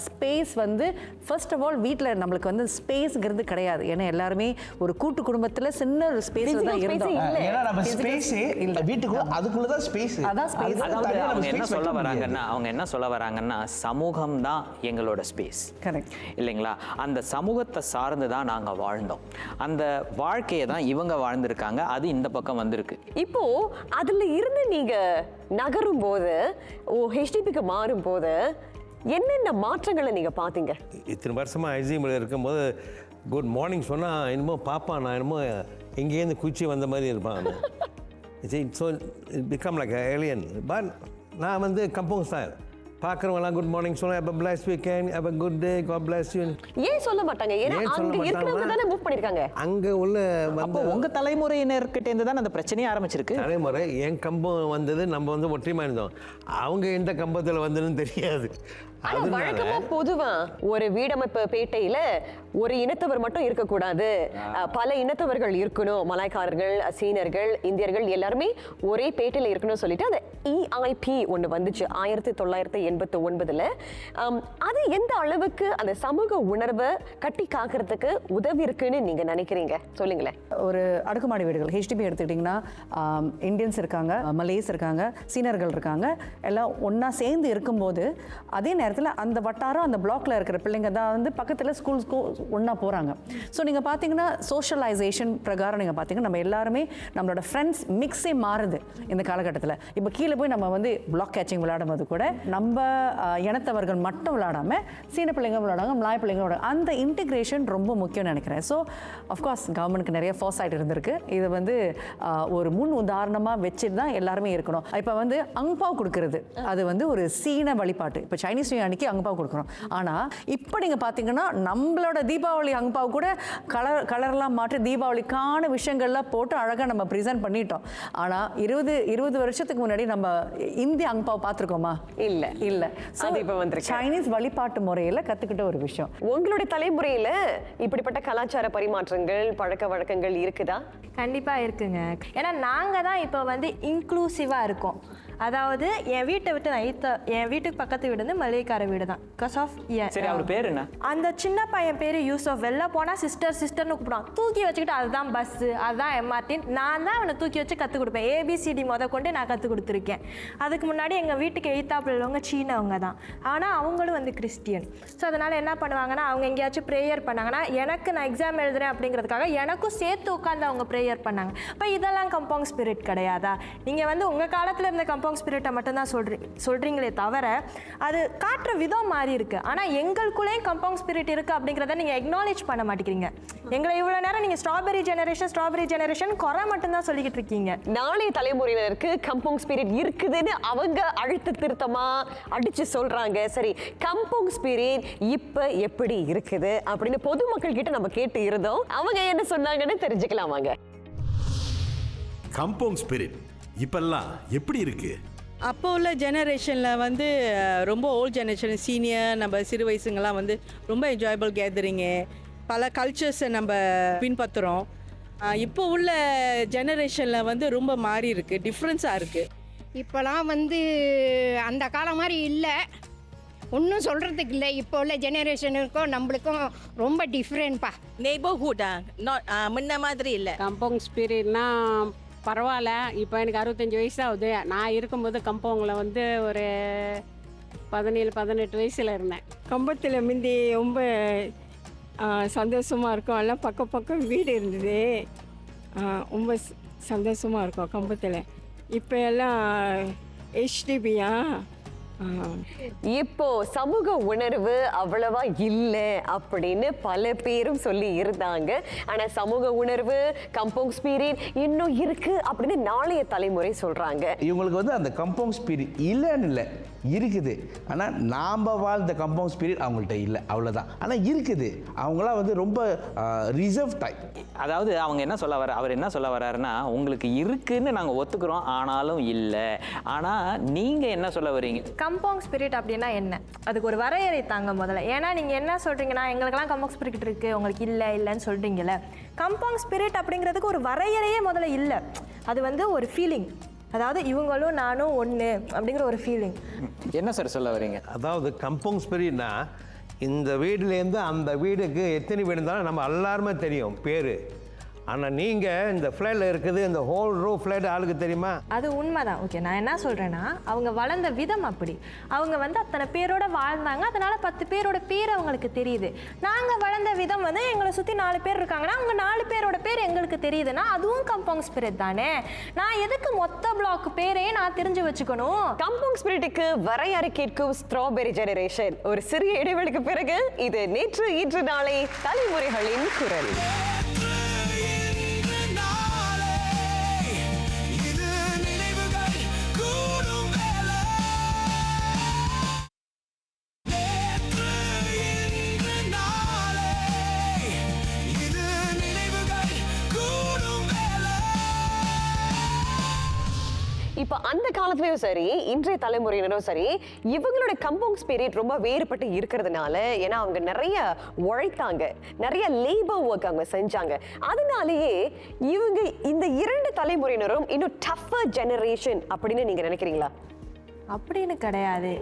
ஸ்பேஸ் வந்து ஃபர்ஸ்ட் ஆஃப் ஆல் வீட்டில் நம்மளுக்கு வந்து ஸ்பேஸ்ங்கிறது கிடையாது. ஏன்னா எல்லாருமே ஒரு கூட்டு குடும்பத்தில் சின்ன ஒரு ஸ்பேஸில் தான் இருந்தோம். ஏன்னா நம்ம ஸ்பேஸ் வீட்டுக்குள்ள அதுக்குள்ள தான் ஸ்பேஸ். அதான் ஸ்பேஸ். அதாவது அவங்க என்ன சொல்ல வராங்கன்னா சமூகம் தான் எங்களோட ஸ்பேஸ். கரெக்ட் இல்லைங்களா? அந்த சமூகத்தை சார்ந்து தான் நாங்கள் வாழ்ந்தோம். அந்த வாழ்க்கையை தான் இவங்க வாழ்ந்திருக்காங்க. அது இந்த பக்கம் வந்திருக்கு. இப்போ அதுல இருந்து நீங்க நகரும் போது, ஹெச்டிபிக்கு மாறும் போது என்னென்ன மாற்றங்களை நீங்க பார்த்தீங்க? இத்தனை வருஷமாக ஐசிஎம்ல இருக்கும்போது குட் மார்னிங் சொன்னால் என்னமோ பாப்பா நான் என்னமோ எங்கேருந்து குச்சி வந்த மாதிரி இருப்பான். So it become like alien. But நான் வந்து கம்போஸ் ஸ்டைல் பார்க்குறவங்களாம் குட் மார்னிங் சொல்ல, have a blessed weekend, have a good day, God bless you. ஏன் சொல்ல மாட்டாங்க? ஏன்னா அங்க இருக்கிறவங்க தானே மூவ் பண்ணிருக்காங்க. அங்கே உள்ள அப்போ உங்க தலைமுறையினர்கிட்ட இருந்து தான் அந்த பிரச்சனையே ஆரம்பிச்சிருக்கு. தலைமுறை என் கம்பம் வந்தது, நம்ம வந்து ஒற்றுமையாக இருந்தோம். அவங்க எந்த கம்பத்தில் வந்ததுன்னு தெரியாது. ஆனா வழக்கமா பொதுவா ஒரு வீடமைப்பு பேட்டையில ஒரு இனத்தவர் மட்டும் இருக்கக்கூடாது, பல இனத்தவர்கள் இருக்கணும், மலாய்க்காரர்கள், சீனர்கள், இந்தியர்கள் எல்லாருமே ஒரே பேட்டையில இருக்கணும்னு சொல்லிட்டு அந்த EIP ஒன்று வந்துச்சு 1989. அது எந்த அளவுக்கு அந்த சமூக உணர்வை கட்டி காக்கிறதுக்கு உதவி இருக்குன்னு நீங்க நினைக்கிறீங்க, சொல்லுங்களேன். ஒரு அடுக்குமாடி வீடுகள் HDB எடுத்துக்கிட்டிங்கன்னா இந்தியன்ஸ் இருக்காங்க, மலேஸ் இருக்காங்க, சீனர்கள் இருக்காங்க, எல்லாம் ஒன்றா சேர்ந்து இருக்கும்போது அதே நேரத்தில் அந்த வட்டாரம் அந்த பிளாக்ல இருக்கிற பிள்ளைங்க தான் வந்து பக்கத்தில் ஸ்கூல்ஸ்க்கு ஒன்றா போகிறாங்க. ஸோ நீங்கள் பார்த்தீங்கன்னா சோஷியலைசேஷன் பிரகாரம் நீங்கள் பார்த்தீங்கன்னா நம்ம எல்லாருமே நம்மளோட ஃப்ரெண்ட்ஸ் மிக்ஸே மாறுது இந்த காலகட்டத்தில். இப்போ கீழே போய் நம்ம வந்து பிளாக் கேச்சிங் விளையாடும் போது கூட நம்ம இனத்தவர்கள் மட்டும் விளையாடாமல் சீன பிள்ளைங்க விளையாடுவாங்க, மலாய் பிள்ளைங்க விளையாடுவாங்க. அந்த இன்டிகிரேஷன் ரொம்ப முக்கியம்னு நினைக்கிறேன். ஸோ அஃப்கோர்ஸ் கவர்மெண்ட்டுக்கு நிறைய ஃபோர்சைட் இருந்திருக்கு. இது வந்து ஒரு முன் உதாரணமாக வச்சுட்டு தான் எல்லாருமே இருக்கணும். இப்போ வந்து அங்பாவ் கொடுக்கறது அது வந்து ஒரு சீன வழிபாட்டு. இப்போ சைனீஸ் நியூ அன்னைக்கு அங்பாவ் கொடுக்குறோம். ஆனால் இப்போ நீங்கள் பார்த்தீங்கன்னா நம்மளோட தீபாவளி அங்பாவ் கூட கலர்லாம் மாற்றி தீபாவளிக்கான விஷயங்கள்லாம் போட்டு அழகாக நம்ம ப்ரெசென்ட் பண்ணிட்டோம். ஆனால் 20 வருஷத்துக்கு முன்னாடி நம்ம இந்திய அங்பாவ் பார்த்துருக்கோமா? இல்லை. அது இப்போ வந்து சைனீஸ் வழிபாட்டு முறையில் கற்றுக்கிட்ட ஒரு விஷயம். உங்களுடைய தலைமுறையில் இப்படிப்பட்ட கலாச்சார பரிமாற்றங்கள், பழக்க வழக்கங்கள் இருக்குதா? கண்டிப்பாக இருக்குங்க. ஏன்னா நாங்கள் தான் இப்போ வந்து இன்க்ளூசிவாக இருக்கோம். அதாவது என் வீட்டை விட்டு என் வீட்டுக்கு பக்கத்து வீடு வந்து மளிகைக்கார வீடு தான். பிகாஸ் ஆஃப் சரி, அவர் பேர் என்ன? அந்த சின்ன பையன் பேர் யூசப். வெளில போனால் சிஸ்டர்னு கூப்பிடுவான். தூக்கி வச்சுக்கிட்டு அதுதான் பஸ்ஸு, அதுதான் MRT. நான் தான் அவனை தூக்கி வச்சு கற்றுக் கொடுப்பேன். ABCD கொண்டு நான் கற்றுக் கொடுத்துருக்கேன். அதுக்கு முன்னாடி எங்கள் வீட்டுக்கு எய்த்தாப்பில் உள்ளவங்க சீனவங்க தான். ஆனால் அவங்களும் வந்து கிறிஸ்டியன். ஸோ அதனால் என்ன பண்ணுவாங்கன்னா அவங்க எங்கேயாச்சும் ப்ரேயர் பண்ணாங்கன்னா எனக்கு நான் எக்ஸாம் எழுதுறேன் அப்படிங்கிறதுக்காக எனக்கும் சேர்த்து உட்காந்து அவங்க ப்ரேயர் பண்ணாங்க. இப்போ இதெல்லாம் கம்பவுண்ட் ஸ்பிரிட் கிடையாதா? நீங்கள் வந்து உங்கள் காலத்தில் இருந்த கம்பவுண்ட் ஸ்பிரிட்டை மட்டும்தான் சொல்கிறீங்களே தவிர அது காட்டுற விதம் மாறி இருக்கு. ஆனால் எங்களுக்குள்ளேயும் கம்பவுண்ட் ஸ்பிரிட் இருக்குது அப்படிங்கிறத நீங்கள் எக்னாலேஜ் பண்ண மாட்டேங்கிறீங்க. எங்களை இவ்வளோ நேரம் நீங்கள் ஸ்ட்ராபெரி ஜெனரேஷன் குறை மட்டும்தான் சொல்லிக்கிட்டு இருக்கீங்க. நாளைய தலைமுறையினருக்கு கம்பவுண்ட் ஸ்பிரிட் இருக்குதுன்னு அவங்க அழுத்த திருத்தமா அடிச்சு சொல்றாங்க. சரி, கம்பவுண்ட் ஸ்பிரிட் இப்ப எப்படி இருக்குது அப்படின்னு பொதுமக்கள் கிட்ட நம்ம கேட்டு இருந்தோம். அவங்க என்ன சொன்னாங்கன்னு தெரிஞ்சுக்கலாம் வாங்க. கம்பவுண்ட் ஸ்பிரிட் இப்பெல்லாம் எப்படி இருக்கு? அப்போ உள்ள ஜெனரேஷனில் வந்து ரொம்ப ஓல்ட் ஜெனரேஷன், சீனியர், நம்ம சிறு வயசுங்கெல்லாம் வந்து ரொம்ப என்ஜாயபிள் கேதரிங்கு, பல கல்ச்சர்ஸை நம்ம பின்பற்றுறோம். இப்போ உள்ள ஜெனரேஷனில் வந்து ரொம்ப மாறி இருக்குது, டிஃப்ரென்ஸாக இருக்குது. இப்போலாம் வந்து அந்த காலம் மாதிரி இல்லை, ஒன்றும் சொல்கிறதுக்கு இல்லை. இப்போ உள்ள ஜெனரேஷனுக்கும் நம்மளுக்கும் ரொம்ப டிஃப்ரெண்ட்ப்பா. நெய்பர்ஹுட்டா முன்ன மாதிரி இல்லை. கம்பவுண்ட் ஸ்பிரிட்னா பரவாயில்ல. இப்போ எனக்கு 65 வயசு ஆகுது. நான் இருக்கும்போது கம்பவுண்டில் வந்து ஒரு 17-18 வயசில் இருந்தேன். கம்பத்தில் முந்தி ரொம்ப சந்தோஷமாக இருக்கும். எல்லாம் பக்கம் வீடு இருந்தது, ரொம்ப சந்தோஷமாக இருக்கும் கம்பத்தில். இப்போ எல்லாம் HDBயா. இப்போ சமூக உணர்வு அவ்வளவா இல்லை அப்படின்னு பல பேரும் சொல்லி இருந்தாங்க. ஆனா சமூக உணர்வு, கம்பவுண்ட் ஸ்பிரிட் இன்னும் இருக்கு அப்படின்னு நாளைய தலைமுறை சொல்றாங்க. இவங்களுக்கு வந்து அந்த கம்பவுண்ட் ஸ்பிரிட் இல்லைன்னு இல்லை, இருக்குது. ஆனால் நாம் வாழ்ந்த கம்பவுண்ட் ஸ்பிரிட் அவங்கள்ட்ட இல்லை, அவ்வளோதான். ஆனால் இருக்குது. அவங்களாம் வந்து ரொம்ப ரிசர்வ் டைப். அதாவது அவங்க என்ன சொல்ல அவர் என்ன சொல்ல வர்றாருன்னா, உங்களுக்கு இருக்குன்னு நாங்கள் ஒத்துக்கிறோம், ஆனாலும் இல்லை. ஆனால் நீங்கள் என்ன சொல்ல வரீங்க? கம்பவுண்ட் ஸ்பிரிட் அப்படின்னா என்ன? அதுக்கு ஒரு வரையறை தாங்க முதல்ல. ஏன்னா நீங்கள் என்ன சொல்கிறீங்கன்னா எங்களுக்கெல்லாம் கம்பவுண்ட் ஸ்பிரிட் இருக்குது, உங்களுக்கு இல்லைன்னு சொல்கிறீங்கல்ல. கம்பவுண்ட் ஸ்பிரிட் அப்படிங்கிறதுக்கு ஒரு வரையறையே முதல்ல இல்லை. அது வந்து ஒரு ஃபீலிங். அதாவது இவங்களும் நானும் ஒன்று அப்படிங்கிற ஒரு ஃபீலிங். என்ன சார் சொல்ல வரீங்க? அதாவது கம்பவுண்ட் ஸ்பிரிட்னா இந்த வீடுலேருந்து அந்த வீடுக்கு எத்தனை வீடு இருந்தாலும் நம்ம எல்லாருமே தெரியும் பேர். ஆனால் நீங்கள் இந்த ஃப்ளைட்டில் இருக்குது, இந்த ஹோல் ரூ ஃப்ளைட் ஆளுக்கு தெரியுமா? அது உண்மைதான். ஓகே, நான் என்ன சொல்கிறேன்னா அவங்க வளர்ந்த விதம் அப்படி. அவங்க வந்து அத்தனை பேரோட வாழ்ந்தாங்க, அதனால் 10 பேரோட பேர் அவங்களுக்கு தெரியுது. நாங்கள் வளர்ந்த விதம் வந்து எங்களை சுற்றி 4 பேர் இருக்காங்கன்னா அவங்க 4 பேரோட பேர் எங்களுக்கு தெரியுதுன்னா அதுவும் கம்பவுண்ட் ஸ்பிரிட் தானே. நான் எதுக்கு மொத்த பிளாக் பேரே நான் தெரிஞ்சு வச்சுக்கணும்? கம்பவுண்ட் ஸ்பிரிட்டுக்கு வரையறை கேட்கும் ஸ்ட்ராபெரி ஜெனரேஷன். ஒரு சிறிய இடைவெளிக்கு பிறகு இது நேற்று இன்று நாளை தலைமுறைகளின் குரல். இப்போ அந்த காலத்துலயும் சரி இன்றைய தலைமுறையினரும் சரி இவங்களோட கம்பவுண்ட் ஸ்பிரிட் ரொம்ப வேறுபட்டு இருக்கிறதுனால, ஏன்னா அவங்க நிறைய உழைத்தாங்க, நிறைய லேபர் ஒர்க் அவங்க செஞ்சாங்க. அதனாலேயே இவங்க இந்த 2 தலைமுறையினரும் இன்னும் டஃபர் ஜெனரேஷன் அப்படின்னு நீங்க நினைக்கிறீங்களா? அப்படின்னு கிடையாது.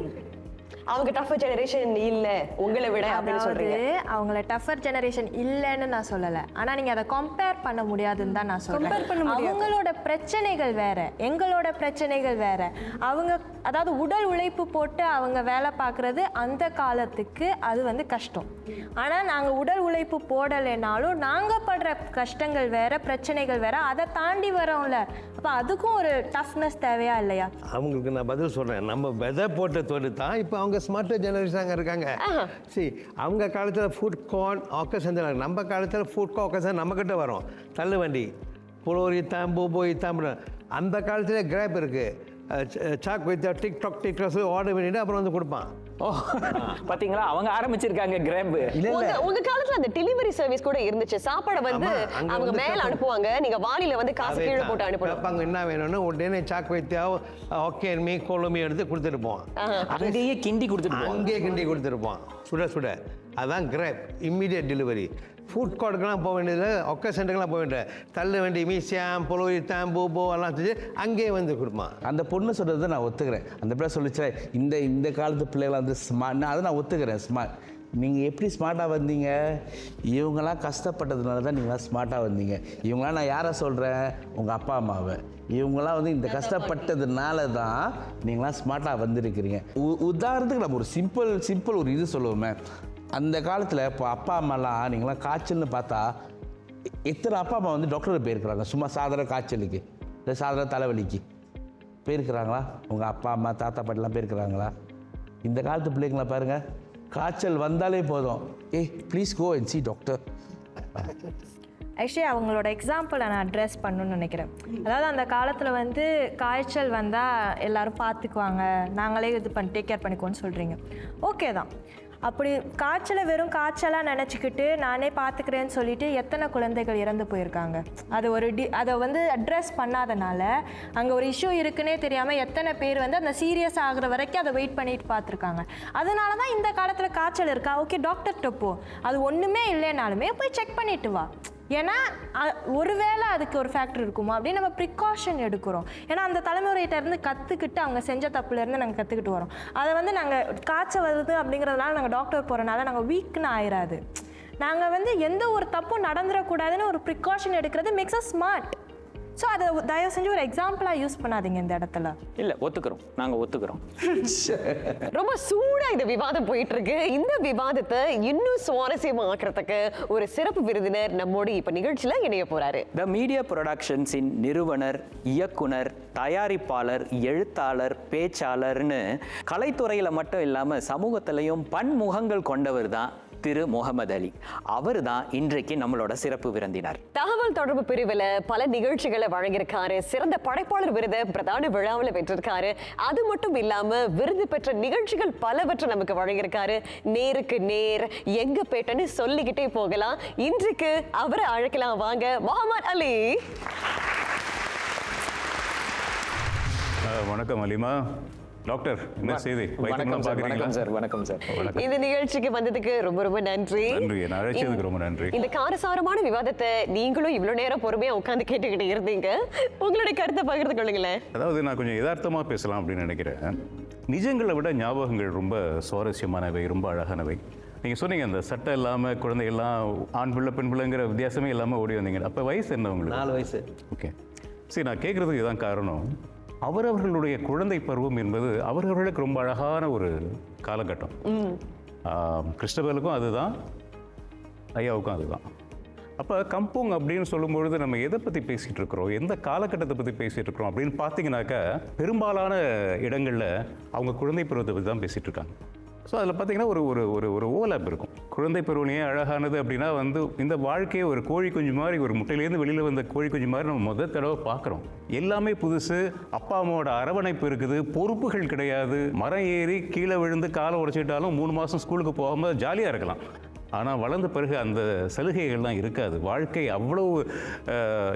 அவங்க டஃபர் ஜெனரேஷன் இல்ல உங்களை விட அப்படின்னு சொல்றீங்க. அவங்கள டஃபர் ஜெனரேஷன் இல்லைன்னு நான் சொல்லலை, ஆனால் நீங்கள் அதை கம்பேர் பண்ண முடியாதுன்னு தான் நான் சொல்கிறேன். அவங்களோட பிரச்சனைகள் வேற, எங்களோட பிரச்சனைகள் வேற. அவங்க அதாவது உடல் உழைப்பு போட்டு அவங்க வேலை பார்க்குறது அந்த காலத்துக்கு அது வந்து கஷ்டம். ஆனால் நாங்கள் உடல் உழைப்பு போடலைனாலும் நாங்கள் படுற கஷ்டங்கள் வேற, பிரச்சனைகள் வேற, அதை தாண்டி வரோம்ல. அப்போ அதுக்கும் ஒரு டஃப்னஸ் தேவையா இல்லையா? அவங்களுக்கு நான் பதில் சொல்கிறேன். நம்ம விதை போட்ட தொழில் தான் இப்போ அவங்க ஸ்மார்ட்டர் ஜெனரேஷன் இருக்காங்க. சரி, அவங்க காலத்தில் ஃபுட் கார்ன் ஆக்கர்ஸ், நம்ம காலத்தில் ஃபுட் ஆக்கர்ஸ் நம்மக்கிட்ட வரும். தள்ளு வண்டி புலோரி தான் பூபோய் தான். அந்த காலத்தில் கிராப் இருக்குது. சாக் வைத்த டிக்டாக் ஆர்டர் பண்ணிட்டு அப்புறம் வந்து கொடுப்பான். ஓ, பாத்தீங்களா, அவங்க ஆரம்பிச்சிருக்காங்க கிராப். உங்க காலத்துல அந்த டெலிவரி சர்வீஸ் கூட இருந்துச்சு. சாப்பாடு வந்து அவங்க மேல அனுப்புவாங்க, நீங்க வாளியில வந்து காசு கீழே போட்டு அனுப்புவாங்க. என்ன வேணும்னு உடனே chalk Vaidya okay me Kolami எடுத்து கொடுத்துருப்போம். அங்கேயே கிண்டி கொடுத்துருப்போம். அங்கேயே கிண்டி கொடுத்துருப்போம் சுட சுட. அதான் கிராப், இம்மீடியட் டெலிவரி. ஃபுட் கோர்ட்டுக்கெல்லாம் போக வேண்டியது, ஒக்க சென்டருக்கெல்லாம் போக வேண்டியது. தள்ளு வண்டி மீசியாம் புலோரி தாம் பூபோ எல்லாம் செஞ்சு அங்கேயே வந்து கொடுப்பான். அந்த பொண்ணு சொல்கிறது நான் ஒத்துக்கிறேன். அந்த பிள்ளை சொல்லிச்சு இந்த காலத்து பிள்ளைகள் வந்து ஸ்மார்ட், அதை நான் ஒத்துக்கிறேன். ஸ்மார்ட், நீங்கள் எப்படி ஸ்மார்ட்டாக வந்தீங்க? இவங்கெல்லாம் கஷ்டப்பட்டதுனால தான் நீங்களாம் ஸ்மார்ட்டாக வந்தீங்க. இவங்களாம் நான் யாரை சொல்கிறேன்? உங்கள் அப்பா அம்மாவை. இவங்களாம் வந்து இந்த கஷ்டப்பட்டதுனால தான் நீங்களாம் ஸ்மார்ட்டாக வந்திருக்கிறீங்க. உதாரணத்துக்கு நம்ம ஒரு சிம்பிள் ஒரு இது சொல்லுவோமே. அந்த காலத்தில் இப்போ அப்பா அம்மாலாம் நீங்களாம் காய்ச்சல்னு பார்த்தா எத்தனை அப்பா அம்மா வந்து டாக்டருக்கு போயிருக்கிறாங்க? சும்மா சாதாரண காய்ச்சலுக்கு, இல்லை சாதாரண தலைவலிக்கு போயிருக்கிறாங்களா? உங்கள் அப்பா அம்மா தாத்தா பாட்டிலாம் போயிருக்கிறாங்களா? இந்த காலத்து பிள்ளைங்கள பாருங்கள், காய்ச்சல் வந்தாலே போதும், please go and see doctor. Actually அவங்களோட எக்ஸாம்பிளை நான் அட்ரெஸ் பண்ணணும்னு நினைக்கிறேன். அதாவது அந்த காலத்தில் வந்து காய்ச்சல் வந்தால் எல்லோரும் பார்த்துக்குவாங்க, நாங்களே இது டேக் கேர் பண்ணிக்குவோன்னு சொல்கிறீங்க. ஓகே தான். அப்படி காய்ச்சலை வெறும் காய்ச்சலாக நினச்சிக்கிட்டு நானே பார்த்துக்கிறேன்னு சொல்லிட்டு எத்தனை குழந்தைகள் இறந்து போயிருக்காங்க. அது ஒரு அதை வந்து அட்ரெஸ் பண்ணாதனால அங்கே ஒரு இஷ்யூ இருக்குன்னே தெரியாமல் எத்தனை பேர் வந்து அந்த சீரியஸ் ஆகிற வரைக்கும் அதை வெயிட் பண்ணிட்டு பார்த்துருக்காங்க. அதனால தான் இந்த காலத்தில் காய்ச்சல் இருக்கா, ஓகே டாக்டர்கிட்ட போ, அது ஒன்றுமே இல்லைனாலுமே போய் செக் பண்ணிட்டு வா. ஏன்னா ஒருவேளை அதுக்கு ஒரு ஃபேக்டர் இருக்குமா அப்படின்னு நம்ம ப்ரிகாஷன் எடுக்கிறோம். ஏன்னா அந்த தலைமுறையிட்டேருந்து கற்றுக்கிட்டு அவங்க செஞ்ச தப்புலேருந்து நாங்கள் கற்றுக்கிட்டு வரோம். அதை வந்து நாங்கள் காய்ச்சல் வருது அப்படிங்கிறதுனால நாங்கள் டாக்டர் போகிறனால நாங்கள் வீக்னு ஆயிடாது. நாங்கள் வந்து எந்த ஒரு தப்பும் நடந்துடக்கூடாதுன்னு ஒரு ப்ரிகாஷன் எடுக்கிறது மேக்ஸ் அஸ் ஸ்மார்ட். ஸோ அதை தயவு செஞ்சு ஒரு எக்ஸாம்பிளாக யூஸ் பண்ணாதீங்க இந்த இடத்துல. இல்லை, ஒத்துக்கிறோம், நாங்கள் ஒத்துக்கிறோம். ரொம்ப சூடா இந்த விவாதம் போயிட்டு இருக்கு. இந்த விவாதத்தை இன்னும் சுவாரஸ்யமாக்குறதுக்கு ஒரு சிறப்பு விருந்தினர் நம்மோடு இப்ப நிகழ்ச்சியில இணைய போறாரு. த மீடியா ப்ரொடக்ஷன்ஸின் நிறுவனர், இயக்குனர், தயாரிப்பாளர், எழுத்தாளர், பேச்சாளர்னு கலைத்துறையில் மட்டும் இல்லாமல் சமூகத்திலையும் பன்முகங்கள் கொண்டவர் தான் திரு முகமது அலி. அவர் தான் இன்றைக்கு நம்மளோட சிறப்பு விருந்தினர். தகவல் தொடர்பு பிரிவில் பல நிகழ்ச்சிகளை வழங்கியிருக்காரு. சிறந்த படைப்பாளர் விருதை பிரதான விழாவில் பெற்றிருக்காரு. அது மட்டும் இல்லாம விருது பெற்ற நிகழ்ச்சிகள் பலவற்றை நமக்கு வழங்கியிருக்காரு. நேருக்கு நேர், எங்க பேட்டன்னு சொல்லிக்கிட்டே போகலாம். இன்றைக்கு அவரை அழைக்கலாம், வாங்க முகமது அலி. வணக்கம் அலிமா. டாக்டர், என்ன செய்தி? வணக்கம் சார். வணக்கம் சார். இந்த நிகழ்ச்சிக்கு வந்ததுக்கு ரொம்ப ரொம்ப நன்றி. அழைச்சதுக்கு ரொம்ப நன்றி. இந்த காரசாரமான விவாதத்தை நீங்களும் இவ்வளவு நேரம் பொறுமையா உட்கார்ந்து கேட்டுக்கிட்டு இருந்தீங்க. உங்களுடைய கருத்தை பகிர்ந்து கொள்ளுங்களேன். அதாவது நான் கொஞ்சம் யதார்த்தமா பேசலாம் அப்படின்னு நினைக்கிறேன். நிஜங்களை விட ஞாபகங்கள் ரொம்ப சுவாரஸ்யமானவை, ரொம்ப அழகானவை. நீங்கள் சொன்னீங்க அந்த சட்டை இல்லாமல் குழந்தைகள்லாம் ஆண் பிள்ளை பெண் பிள்ளைங்கிற வித்தியாசமே இல்லாமல் ஓடி வந்தீங்க. அப்போ வயசு என்ன உங்களுக்கு? 4 வயசு. ஓகே, சரி, நான் கேட்குறதுக்கு இதுதான் காரணம். அவரவர்களுடைய குழந்தை பருவம் என்பது அவரவர்களுக்கு ரொம்ப அழகான ஒரு காலகட்டம். கிறிஸ்டபலுக்கும் அதுதான், ஐயாவுக்கும் அதுதான். அப்போ கம்போங் அப்படின்னு சொல்லும்பொழுது நம்ம எதை பற்றி பேசிகிட்டு இருக்கிறோம், எந்த காலகட்டத்தை பற்றி பேசிகிட்டு இருக்கிறோம் அப்படின்னு பார்த்தீங்கன்னாக்கா பெரும்பாலான இடங்களில் அவங்க குழந்தை பருவத்தை பற்றி தான் பேசிகிட்டு இருக்காங்க. ஸோ அதில் பார்த்தீங்கன்னா ஒரு ஒரு ஒரு ஒரு ஓவலாப் இருக்கும். குழந்தை பருவம் ஏன் அழகானது அப்படின்னா வந்து இந்த வாழ்க்கையை ஒரு கோழி குஞ்சு மாதிரி, ஒரு முட்டையிலேருந்து வெளியில் வந்த கோழி குஞ்சு மாதிரி நம்ம முதல் தடவை பார்க்குறோம். எல்லாமே புதுசு, அப்பா அம்மாவோட அரவணைப்பு இருக்குது, பொறுப்புகள் கிடையாது, மரம் ஏறி கீழே விழுந்து காலை உடைச்சிட்டாலும் 3 மாதம் ஸ்கூலுக்கு போகாமல் ஜாலியாக இருக்கலாம். ஆனால் வளர்ந்த பிறகு அந்த சலுகைகள்லாம் இருக்காது. வாழ்க்கை அவ்வளவு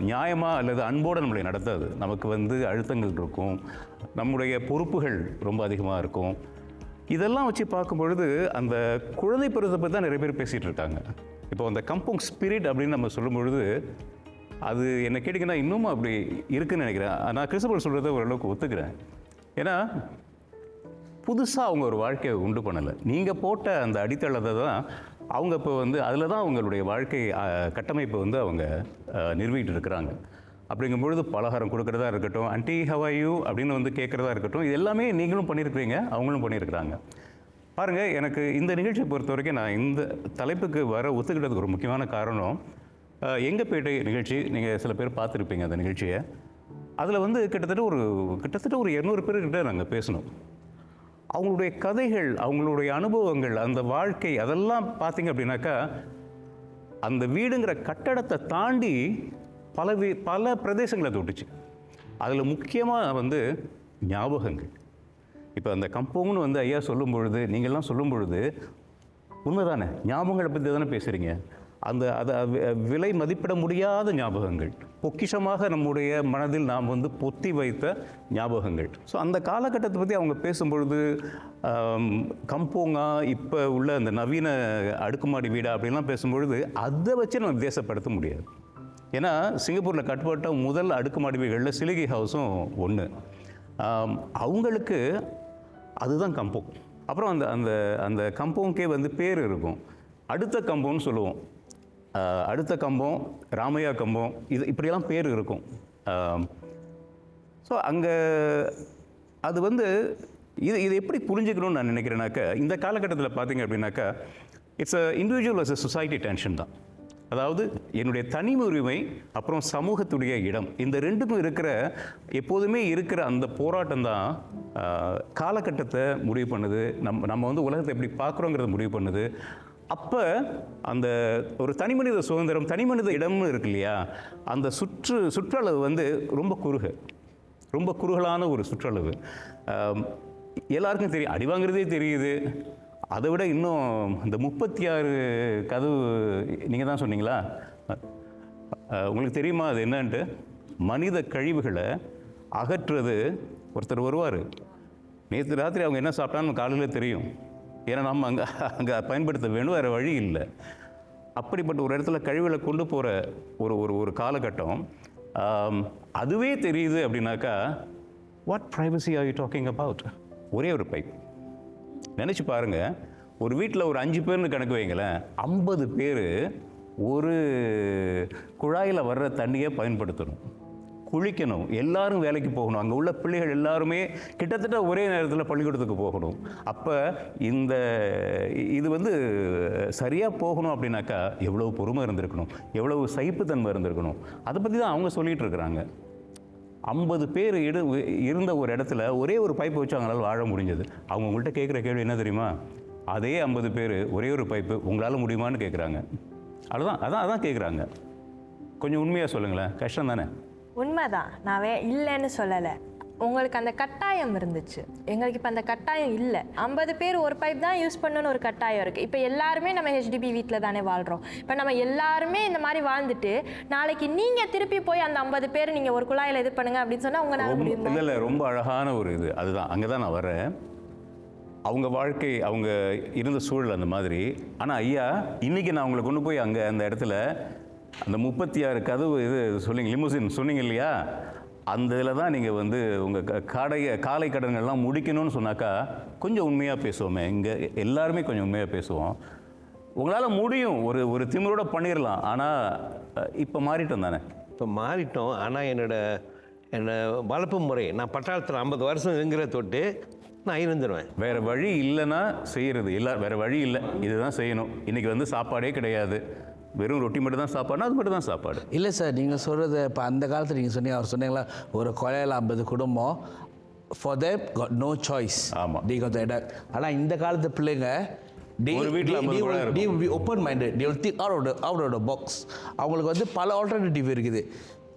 நியாயமாக அல்லது அன்போடு நம்மளை நடத்தாது. நமக்கு வந்து அழுத்தங்கள் இருக்கும், நம்முடைய பொறுப்புகள் ரொம்ப அதிகமாக இருக்கும். இதெல்லாம் வச்சு பார்க்கும் பொழுது அந்த குழந்தை பருவத்தை பற்றி தான் நிறைய பேர் பேசிகிட்டு இருக்காங்க. இப்போ அந்த கம்போங் ஸ்பிரிட் அப்படின்னு நம்ம சொல்லும் பொழுது அது என்ன கேட்டிங்கன்னா இன்னும் அப்படி இருக்குன்னு நினைக்கிறேன். நான் கிறிஸ்தவர் சொல்கிறத ஓரளவுக்கு ஒத்துக்கிறேன். ஏன்னா புதுசாக அவங்க ஒரு வாழ்க்கையை உண்டு பண்ணலை. நீங்கள் போட்ட அந்த அடித்தளத்தை தான் அவங்க இப்போ வந்து அதில் தான் அவங்களுடைய வாழ்க்கை கட்டமைப்பை வந்து அவங்க நிறுவிட்டு இருக்கிறாங்க. அப்படிங்கும்பொழுது பலகாரம் கொடுக்குறதா இருக்கட்டும், ஆன்ட்டி ஹவ் ஆர் யூ அப்படின்னு வந்து கேட்குறதா இருக்கட்டும், இது எல்லாமே நீங்களும் பண்ணியிருக்கிறீங்க, அவங்களும் பண்ணியிருக்கிறாங்க. பாருங்கள், எனக்கு இந்த நிகழ்ச்சியை பொறுத்த வரைக்கும் நான் இந்த தலைப்புக்கு வர ஒத்துக்கிட்டதுக்கு ஒரு முக்கியமான காரணம், எங்கப்பேட்டை நிகழ்ச்சி நீங்கள் சில பேர் பார்த்துருப்பீங்க அந்த நிகழ்ச்சியை. அதில் வந்து கிட்டத்தட்ட ஒரு 200 பேர்கிட்ட நாங்கள் பேசணும். அவங்களுடைய கதைகள், அவங்களுடைய அனுபவங்கள், அந்த வாழ்க்கை, அதெல்லாம் பார்த்தீங்க அப்படின்னாக்கா அந்த வீடுங்கிற கட்டடத்தை தாண்டி பல பிரதேசங்களை தொட்டுச்சு. அதில் முக்கியமாக வந்து ஞாபகங்கள். இப்போ அந்த கம்போங்னு வந்து ஐயா சொல்லும் பொழுது, நீங்கள்லாம் சொல்லும் பொழுது உண்மைதானே, ஞாபகங்களை பற்றி தானே பேசுகிறீங்க. அதை விலை மதிப்பிட முடியாத ஞாபகங்கள், பொக்கிஷமாக நம்முடைய மனதில் நாம் வந்து பொத்தி வைத்த ஞாபகங்கள். ஸோ அந்த காலகட்டத்தை பற்றி அவங்க பேசும்பொழுது கம்போங்கா இப்போ உள்ள அந்த நவீன அடுக்குமாடி வீடா அப்படின்லாம் பேசும்பொழுது அதை வச்சு நம்ம வித்தியாசப்படுத்த முடியாது. ஏன்னா சிங்கப்பூரில் கட்டப்பட்ட முதல் அடுக்குமாடி வீடுகளில் சிலிகி ஹவுஸும் ஒன்று. அவங்களுக்கு அதுதான் கம்போங். அப்புறம் அந்த அந்த அந்த கம்போங்கே வந்து பேர் இருக்கும். அடுத்த கம்போன்னு சொல்லுவோம். அடுத்த கம்பம், ராமையா கம்பம், இப்படியெல்லாம் பேர் இருக்கும். ஸோ அங்கே அது வந்து இது எப்படி புரிஞ்சுக்கணும்னு நான் நினைக்கிறேன்னாக்கா, இந்த காலகட்டத்தில் பார்த்தீங்க அப்படின்னாக்கா it's a individual as a society tension தான். அதாவது என்னுடைய தனி உரிமை அப்புறம் சமூகத்துடைய இடம், இந்த ரெண்டுக்கும் எப்போதுமே இருக்கிற அந்த போராட்டம் தான் காலகட்டத்தை முடிவு பண்ணுது. நம்ம வந்து உலகத்தை எப்படி பார்க்குறோங்கிறத முடிவு பண்ணுது. அப்போ அந்த ஒரு தனிமனித சுதந்திரம், தனிமனித இடம்னு இருக்கு இல்லையா, அந்த சுற்றளவு வந்து ரொம்ப குறுகலான ஒரு சுற்றளவு. எல்லாருக்கும் தெரியும், அடி வாங்குறதே தெரியுது. அதை விட இன்னும் இந்த 36 கதவு நீங்கள் தான் சொன்னீங்களா, உங்களுக்கு தெரியுமா அது என்னன்ட்டு? மனித கழிவுகளை அகற்றுறது ஒருத்தர் வருவார். நேற்று ராத்திரி அவங்க என்ன சாப்பிட்டான்னு காலையில் தெரியும். ஏன்னா நம்ம அங்கே பயன்படுத்த வேணும், வேறு வழி இல்லை. அப்படிப்பட்ட ஒரு இடத்துல கழிவுகளை கொண்டு போகிற ஒரு காலகட்டம். அதுவே தெரியுது அப்படின்னாக்கா what privacy are you talking about? ஒரே ஒரு பைப். நினச்சி பாருங்கள், ஒரு வீட்டில் ஒரு 5 பேர்னு கணக்கு வைங்களேன், 50 பேர் ஒரு குழாயில் வர்ற தண்ணியை பயன்படுத்தணும், குளிக்கணும், எல்லாரும் வேலைக்கு போகணும், அங்கே உள்ள பிள்ளைகள் எல்லாருமே கிட்டத்தட்ட ஒரே நேரத்தில் பள்ளிக்கூடத்துக்கு போகணும். அப்போ இது வந்து சரியாக போகணும் அப்படின்னாக்கா எவ்வளோ பொறுமை இருந்திருக்கணும், எவ்வளவு சகிப்புத்தன்மை இருந்திருக்கணும். அதை பற்றி தான் அவங்க சொல்லிகிட்டு இருக்கிறாங்க. 50 பேர் இருந்த ஒரு இடத்துல ஒரே ஒரு பைப்பை வச்சு அவங்களால வாழ முடிஞ்சது. அவங்க உங்கள்கிட்ட கேட்குற கேள்வி என்ன தெரியுமா? அதே 50 பேர் ஒரே ஒரு பைப்பு உங்களால் முடியுமான்னு கேட்குறாங்க. அதான் கேட்குறாங்க. கொஞ்சம் உண்மையாக சொல்லுங்களேன், கஷ்டம் தானே? உண்மைதான், நான் இல்லைன்னு சொல்லலை. உங்களுக்கு அந்த கட்டாயம் இருந்துச்சு, எங்களுக்கு இப்போ அந்த கட்டாயம் இல்லை. 50 பேர் ஒரு பைப் தான் யூஸ் பண்ணணும்னு ஒரு கட்டாயம் இருக்குது. இப்போ எல்லாருமே நம்ம ஹெச்டிபி வீட்டில் தானே வாழ்கிறோம். இப்போ நம்ம எல்லாருமே இந்த மாதிரி வாழ்ந்துட்டு நாளைக்கு நீங்கள் திருப்பி போய் அந்த 50 பேர் நீங்கள் ஒரு குழாயில் இது பண்ணுங்க அப்படின்னு சொன்னால் உங்களால் முடியும்? இல்லை, ரொம்ப அழகான ஒரு இது. அதுதான், அங்கே தான் நான் வரேன். அவங்க வாழ்க்கை, அவங்க இருந்த சூழல் அந்த மாதிரி. ஆனால் ஐயா, இன்றைக்கி நான் உங்களை கொண்டு போய் அங்கே அந்த இடத்துல அந்த 36 கதவு இது சொன்னீங்க, லிமுசின் சொன்னீங்க இல்லையா, அந்த இதில் தான் நீங்கள் வந்து உங்கள் காலை கடன்கள்லாம் முடிக்கணும்னு சொன்னாக்கா கொஞ்சம் உண்மையாக பேசுவோமே. இங்கே எல்லாருமே கொஞ்சம் உண்மையாக பேசுவோம். உங்களால் முடியும், ஒரு திமிரோட பண்ணிடலாம். ஆனால் இப்போ மாறிட்டோம் தானே? இப்போ மாறிட்டோம். ஆனால் என்னோட வளர்ப்பு முறை, நான் பட்டாளத்தில் 50 வருஷம் இருக்கிற தொட்டு நான் இருந்துடுவேன். வேறு வழி இல்லைன்னா செய்கிறது இல்லை, வேறு வழி இல்லை, இதுதான் செய்யணும். இன்றைக்கி வந்து சாப்பாடே கிடையாது, வெறும் ரொட்டி மட்டும் தான் சாப்பாடுனா அது மட்டும் தான் சாப்பாடு. இல்லை சார், நீங்கள் சொல்கிறது இப்போ அந்த காலத்தில் நீங்கள் சொன்னீங்க, அவர் சொன்னீங்களா ஒரு கொலையில் 50 குடும்பம், for them got no choice. ஆமாம், டி காட் எடக். ஆனால் இந்த காலத்து பிள்ளைங்க ஒரு வீட்டில் open minded, they will think out of the box. அவங்களுக்கு வந்து பல ஆல்டர்னேட்டிவ் இருக்குது.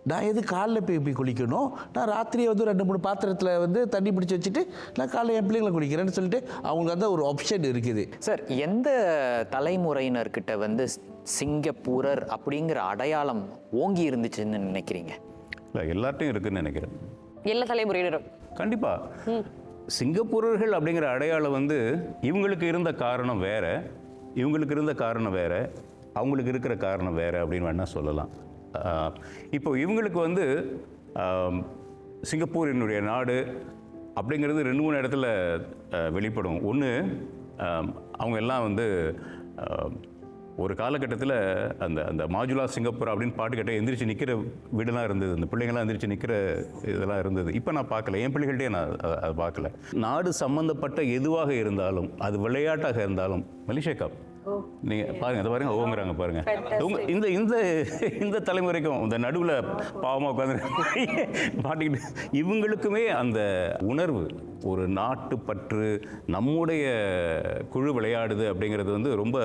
நான் எது காலைல போய் குளிக்கணும், நான் ராத்திரியை வந்து 2-3 பாத்திரத்தில் வந்து தண்ணி பிடிச்சி வச்சுட்டு நான் காலைல என் பிள்ளைங்களை குளிக்கிறேன்னு சொல்லிட்டு அவங்களுக்கு அந்த ஒரு ஆப்ஷன் இருக்குது. சார், எந்த தலைமுறையினர்கிட்ட வந்து சிங்கப்பூரர் அப்படிங்கிற அடையாளம் ஓங்கி இருந்துச்சுன்னு நினைக்கிறீங்க? இல்லை, எல்லார்ட்டையும் இருக்குன்னு நினைக்கிறேன். எல்லா தலைமுறையினரும் கண்டிப்பாக. சிங்கப்பூரர்கள் அப்படிங்கிற அடையாளம் வந்து இவங்களுக்கு இருந்த காரணம் வேற, இவங்களுக்கு இருந்த காரணம் வேற, அவங்களுக்கு இருக்கிற காரணம் வேற அப்படின்னு வேணால் சொல்லலாம். இப்போ இவங்களுக்கு வந்து சிங்கப்பூரினுடைய நாடு அப்படிங்கிறது 2-3 இடத்துல வெளிப்படும். ஒன்று, அவங்க எல்லாம் வந்து ஒரு காலகட்டத்தில் அந்த அந்த மாஜுலா சிங்கப்பூர் அப்படின்னு பாட்டு கேட்டால் எந்திரிச்சு நிற்கிற வீடெல்லாம் இருந்தது, அந்த பிள்ளைங்கள்லாம் எந்திரிச்சு நிற்கிற இதெல்லாம் இருந்தது. இப்போ நான் பார்க்கல, என் பிள்ளைகள்கிட்டே நான் அதை பார்க்கல. நாடு சம்மந்தப்பட்ட எதுவாக இருந்தாலும், அது விளையாட்டாக இருந்தாலும், மலேசியா கப் நீங்கள் பாருங்கள், அதை பாருங்கள், ஓங்குறாங்க பாருங்கள். இந்த இந்த இந்த தலைமுறைக்கும் இந்த நடுவில் பாவமாக உட்காந்து மாட்டிக்கிட்டு இவங்களுக்குமே அந்த உணர்வு, ஒரு நாட்டுப்பற்று, நம்முடைய குழு விளையாடுது அப்படிங்கிறது வந்து ரொம்ப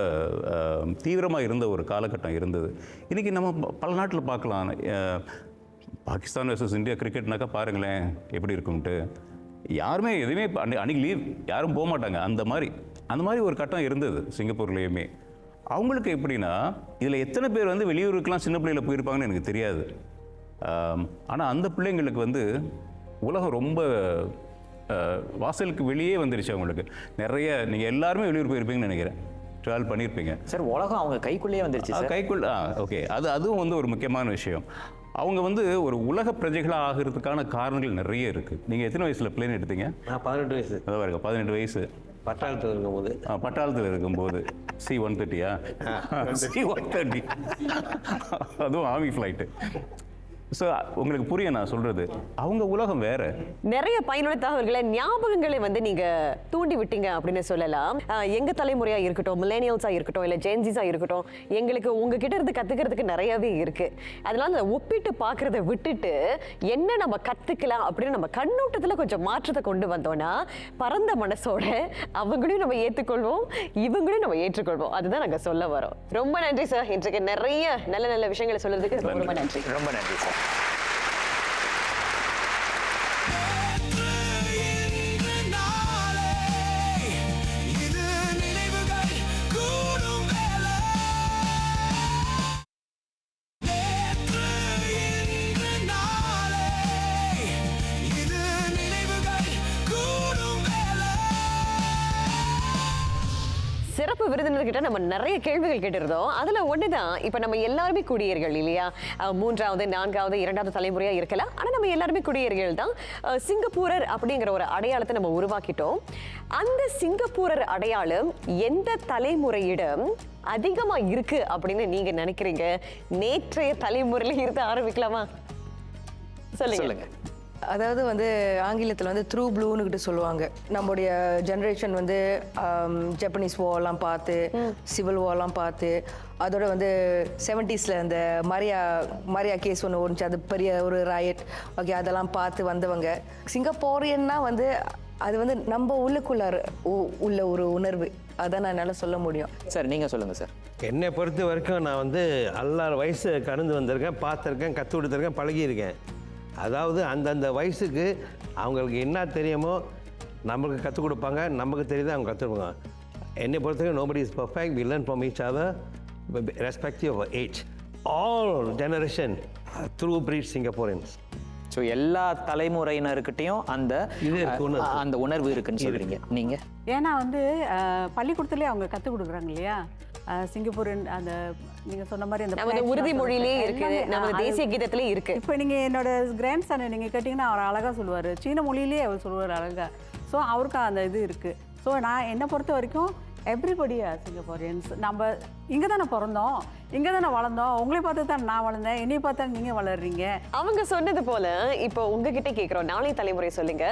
தீவிரமாக இருந்த ஒரு காலகட்டம் இருந்தது. இன்றைக்கி நம்ம பல நாட்டில் பார்க்கலாம். பாகிஸ்தான் வர்சஸ் இந்தியா கிரிக்கெட்னாக்கா பாருங்களேன் எப்படி இருக்கும்ட்டு. யாருமே எதுவுமே அன்றைக்கி லீவ், யாரும் போக மாட்டாங்க. அந்த மாதிரி ஒரு கட்டம் இருந்தது சிங்கப்பூர்லேயுமே. அவங்களுக்கு எப்படின்னா, இதில் எத்தனை பேர் வந்து வெளியூருக்கெலாம் சின்ன பிள்ளையில் போயிருப்பாங்கன்னு எனக்கு தெரியாது. ஆனால் அந்த பிள்ளைங்களுக்கு வந்து உலகம் ரொம்ப வாசலுக்கு வெளியே வந்துருச்சு. அவங்களுக்கு நிறைய, நீங்கள் எல்லாருமே வெளியூர் போயிருப்பீங்கன்னு நினைக்கிறேன், ட்ராவல் பண்ணியிருப்பீங்க. சார், உலகம் அவங்க கைக்குள்ளேயே வந்துருச்சு. ஓகே, அதுவும் வந்து ஒரு முக்கியமான விஷயம். அவங்க வந்து ஒரு உலக பிரஜைகளாக ஆகிறதுக்கான காரணங்கள் நிறைய இருக்குது. நீங்கள் எத்தனை வயசில் பிளேன் எடுத்தீங்க? நான் 18 வயசு. அதான் இருக்க 18 வயசு. பட்டாளத்தில் இருக்கும்போது C-130 C-130 அதுவும் ஆர்மி ஃப்ளைட்டு. ஸோ உங்களுக்கு புரிய நான் சொல்றது, அவங்க உலகம் வேற. நிறைய பயனுள்ள தகவல்களை, ஞாபகங்களை வந்து நீங்க தூண்டி விட்டீங்க அப்படின்னு சொல்லலாம். எங்க தலைமுறையா இருக்கட்டும், மில்லேனியல்ஸா இருக்கட்டும், இல்ல ஜென்சிஸா இருக்கட்டும், எங்களுக்கு உங்ககிட்ட இருந்து கத்துக்கிறதுக்கு நிறையவே இருக்கு. அதனால அந்த ஒப்பிட்டு பார்க்கறத விட்டுட்டு என்ன நம்ம கத்துக்கலாம் அப்படின்னு நம்ம கண்ணோட்டத்துல கொஞ்சம் மாற்றத்தை கொண்டு வந்தோம்னா, பரந்த மனசோட அவங்களையும் நம்ம ஏற்றுக்கொள்வோம், இவங்களையும் நம்ம ஏற்றுக்கொள்வோம். அதுதான் நாங்க சொல்ல வரோம். ரொம்ப நன்றி சார், இன்றைக்கு நிறைய நல்ல நல்ல விஷயங்களை சொல்றதுக்கு ரொம்ப நன்றி. ரொம்ப நன்றி சார். சிறப்பு விருந்தினர்கிட்ட நம்ம நிறைய கேள்விகள் கேட்டிருந்தோம். அதுல ஒண்ணுதான், இப்ப நம்ம எல்லாருமே குடியேறிகள் இல்லையா? 3வது 4வது 2வது தலைமுறையா இருக்கலாம், ஆனா நம்ம எல்லாருமே குடியேறிகள் தான். சிங்கப்பூரர் அப்படிங்கிற ஒரு அடையாளத்தை நம்ம உருவாக்கிட்டோம். அந்த சிங்கப்பூரர் அடையாளம் எந்த தலைமுறையிடம் அதிகமா இருக்கு அப்படின்னு நீங்க நினைக்கிறீங்க? நேற்றைய தலைமுறையில இருந்து ஆரம்பிக்கலாமா? சொல்லுங்க. அதாவது வந்து ஆங்கிலத்தில் வந்து த்ரூ ப்ளூன்னு சொல்லுவாங்க. நம்முடைய ஜென்ரேஷன் வந்து ஜப்பனீஸ் வார்லாம் பார்த்து, சிவில் வார்லாம் பார்த்து, அதோட வந்து 70ஸ்ல அந்த மரியா கேஸ் ஒன்று ஓடிச்சு, அது பெரிய ஒரு ராயட். ஓகே, அதெல்லாம் பார்த்து வந்தவங்க. சிங்கப்பூரியன்னா வந்து அது வந்து நம்ம உள்ளுக்குள்ளார உள்ள ஒரு உணர்வு, அதான் நான் என்னால் சொல்ல முடியும். சார், நீங்கள் சொல்லுங்கள் சார். என்னை பொறுத்த வரைக்கும் நான் வந்து எல்லார் வயசு கடந்து வந்திருக்கேன், பார்த்துருக்கேன், கற்றுக் கொடுத்துருக்கேன், பழகியிருக்கேன். அதாவது அந்தந்த வயசுக்கு அவங்களுக்கு என்ன தெரியுமோ நம்மளுக்கு கற்றுக் கொடுப்பாங்க, நமக்கு தெரியுது அவங்க கற்றுக் கொடுப்பாங்க. என்னை பொறுத்தவரைக்கும் nobody is perfect, we learn from each other respective of age. All generation through breed Singaporeans. So எல்லா தலைமுறையினர்கிட்டையும் அந்த உணர்வு இருக்குன்னு சொல்கிறீங்க நீங்கள்? ஏன்னா வந்து பள்ளிக்கூடத்துலேயே அவங்க கற்றுக் கொடுக்குறாங்க இல்லையா? சிங்கப்பூர் அந்த நீங்க சொன்ன மாதிரி அந்த உறுதிமொழியிலே இருக்கு, நம்ம தேசிய கீதத்திலே இருக்கு. இப்போ நீங்க என்னோட கிராண்ட் சன் நீங்க கேட்டீங்கன்னா அவர் அழகா சொல்லுவாரு, சீன மொழியிலேயே அவர் சொல்லுவார் அழகா. ஸோ அவருக்கு அந்த இது இருக்கு. ஸோ நான் என்னை பொறுத்த வரைக்கும் எவ்ரிபடி சிங்கப்பூரியன்ஸ், நம்ம இங்கே தானே பிறந்தோம், இங்கே தானே வளர்ந்தோம், உங்களை பார்த்து தான் நான் வளர்ந்தேன், என்னை பார்த்தா நீங்கள் வளர்றீங்க. அவங்க சொன்னது போல இப்போ உங்ககிட்ட கேட்குறோம், நாளைய தலைமுறை சொல்லுங்க,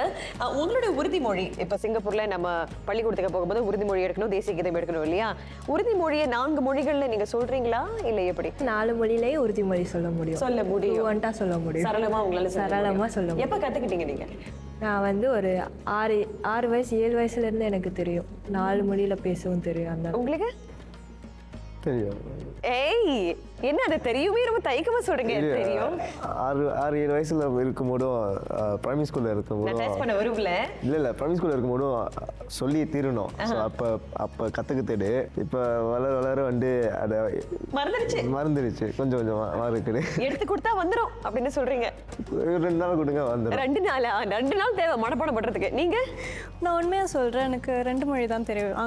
உங்களுடைய உறுதிமொழி. இப்போ சிங்கப்பூர்ல நம்ம பள்ளிக்கூடத்துக்கு போகும்போது உறுதிமொழி எடுக்கணும், தேசிய கீதம் எடுக்கணும் இல்லையா? உறுதிமொழியை 4 மொழிகள்ல நீங்க சொல்றீங்களா இல்லை எப்படி? 4 மொழியிலேயே உறுதிமொழி சொல்ல முடியும். சொல்ல முடியும், சொல்ல முடியும். சரளமா உங்களால சரளமா சொல்ல முடியும். எப்போ கத்துக்கிட்டீங்க நீங்க? நான் வந்து ஒரு 6 வயசு 7 வயசுல இருந்து எனக்கு தெரியும் 4 மொழியில பேசவும் தெரியும். அந்த உங்களுக்கு தெரியும் ஏய் என்ன அது தெரியுமே, ரொம்ப தயக்கமா சொல்றீங்க. தெரியும். 6-7 வயசுல இருக்கும்போதும் பிரைமரி ஸ்கூல்ல நான் இருக்கும்போதும் டெஸ்ட் பண்ண வரும்ல. இல்லை பிரைமரி ஸ்கூல்ல இருக்கும்போதும் சொல்லி தீரணும். ஸோ அப்போ கற்றுக்கிட்டு இப்போ வளர வந்து அதை மறந்துடுச்சு கொஞ்சம் கொஞ்சமாக இருக்குது. எடுத்து கொடுத்தா வந்துடும் அப்படின்னு சொல்றீங்க. 2 நாள் கொடுங்க வந்துடும். 2 நாளா? 2 நாள் தேவை மனப்பாடம் பண்றதுக்கு. நீங்க? நான் உண்மையாக சொல்கிறேன், எனக்கு 2 மொழி தான் தெரியும்.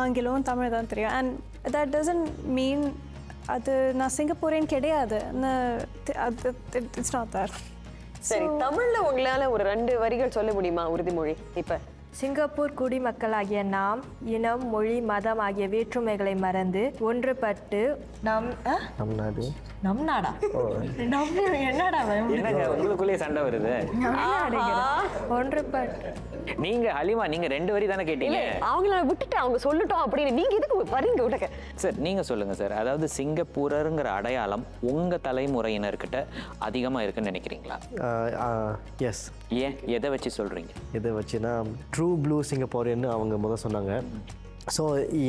ஆங்கிலம் தமிழ் தான் தெரியும். அண்ட் தட் டசன்ட் மீன் அது நான் சிங்கப்பூரேன்னு கிடையாது. It's not that. சரி, தமிழ்ல உங்களால ஒரு 2 வரிகள் சொல்ல முடியுமா உறுதிமொழி? இப்ப சிங்கப்பூர் குடிமக்களாகிய நாம் இனம், மொழி, மதம் ஆகிய வேற்றுமைகளை மறந்து ஒன்றுபட்டு நம் நாடு நம் நாடா என்னடா என்னங்க உங்களுக்குள்ளேயே சண்டை வருது? ஒன்றுபட்டு நீங்க ஹலிமா, நீங்க 2 வரி தானே கேட்டீங்க. அவங்கள விட்டுட்டு அவங்க சொல்லட்டும் அப்படின்னு நீங்க எதுக்கு வரீங்க விட்டுக்க? சார் நீங்க சொல்லுங்க சார். அதாவது சிங்கப்பூரருங்கிற அடையாளம் உங்க தலைமுறையினர்கிட்ட அதிகமா இருக்குன்னு நினைக்கிறீங்களா? எஸ். ஏன், எதை வச்சு சொல்றீங்க? எதை வச்சுன்னா ட்ரூ ப்ளூ சிங்கப்பூரியன்னு அவங்க முதல் சொன்னாங்க. ஸோ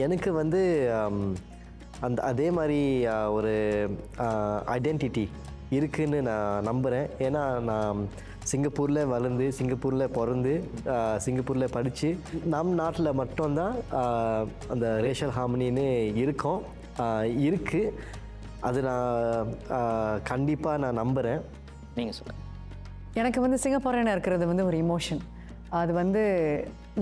எனக்கு வந்து அதே மாதிரி ஒரு ஐடென்டிட்டி இருக்குதுன்னு நான் நம்புகிறேன். ஏன்னா நான் சிங்கப்பூரில் வளர்ந்து, சிங்கப்பூரில் பிறந்து, சிங்கப்பூரில் படித்து, நம் நாட்டில் மட்டும்தான் அந்த ரேஷியல் ஹார்மனின்னு இருக்குது. அது நான் கண்டிப்பாக நான் நம்புகிறேன். நீங்கள் சொல்லுங்கள். எனக்கு வந்து சிங்கப்பூரில் இருக்கிறது வந்து ஒரு இமோஷன். அது வந்து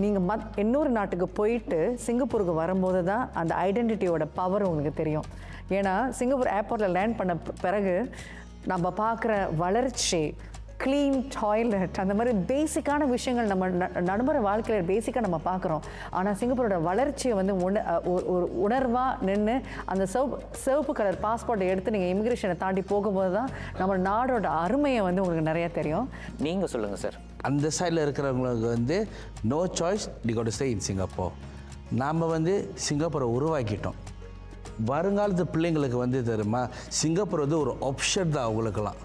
நீங்கள் இன்னொரு நாட்டுக்கு போயிட்டு சிங்கப்பூருக்கு வரும்போது தான் அந்த ஐடென்டிட்டியோட பவர் உங்களுக்கு தெரியும். ஏன்னா சிங்கப்பூர் ஏர்போர்ட்டில் லேண்ட் பண்ண பிறகு நம்ம பார்க்குற வளர்ச்சி, க்ளீன் டாய்லெட், அந்த மாதிரி பேசிக்கான விஷயங்கள் நம்ம நடைமுறை வாழ்க்கையில் பேசிக்காக நம்ம பார்க்குறோம். ஆனால் சிங்கப்பூரோட வளர்ச்சியை வந்து ஒரு உணர்வாக நின்று அந்த சிவப்பு கலர் பாஸ்போர்ட்டை எடுத்து நீங்கள் இமிக்ரேஷனை தாண்டி போகும்போது தான் நம்ம நாடோட அருமையை வந்து உங்களுக்கு நிறைய தெரியும். நீங்கள் சொல்லுங்கள் சார். அந்த சைடில் இருக்கிறவங்களுக்கு வந்து no choice, they got to stay in Singapore. நாம் வந்து சிங்கப்பூரை உருவாக்கிட்டோம். வருங்காலத்து பிள்ளைங்களுக்கு வந்து தெரியுமா, சிங்கப்பூர் வந்து ஒரு ஆப்ஷன் தான் அவங்களுக்கெல்லாம்.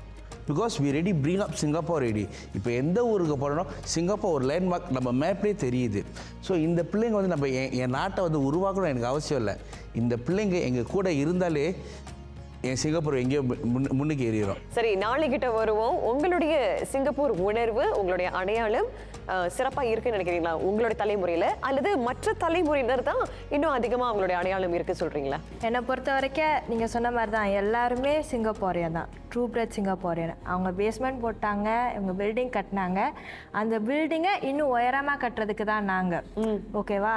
Because we ready bring up Singapore ready. இப்போ எந்த ஊருக்கு போகிறோம், சிங்கப்பூர் ஒரு லேண்ட்மார்க் நம்ம மேப்லேயே தெரியுது. ஸோ இந்த பிள்ளைங்க வந்து நம்ம என் நாட்டை வந்து உருவாக்கணும் எனக்கு அவசியம் இல்லை. இந்த பிள்ளைங்க எங்கள் கூட இருந்தாலே என் சிங்கப்பூர் எங்கேயோ முன்னுக்கு ஏறிடும். சரி, நாளைக்கிட்ட வருவோம். உங்களுடைய சிங்கப்பூர் உணர்வு, உங்களுடைய அடையாளம் சிறப்பாக இருக்குன்னு நினைக்கிறீங்களா உங்களுடைய தலைமுறையில், அல்லது மற்ற தலைமுறையினர் தான் இன்னும் அதிகமாக அவங்களுடைய அடையாளம் இருக்குது சொல்கிறீங்களா? என்னை பொறுத்த வரைக்கும் நீங்கள் சொன்ன மாதிரி தான், எல்லாருமே சிங்கப்பூரியன் தான், ட்ரூ பிரெட் சிங்கப்பூரியன். அவங்க பேஸ்மெண்ட் போட்டாங்க, இவங்க பில்டிங் கட்டினாங்க, அந்த பில்டிங்கை இன்னும் உயரமாக கட்டுறதுக்கு தான் நாங்கள். ஓகேவா?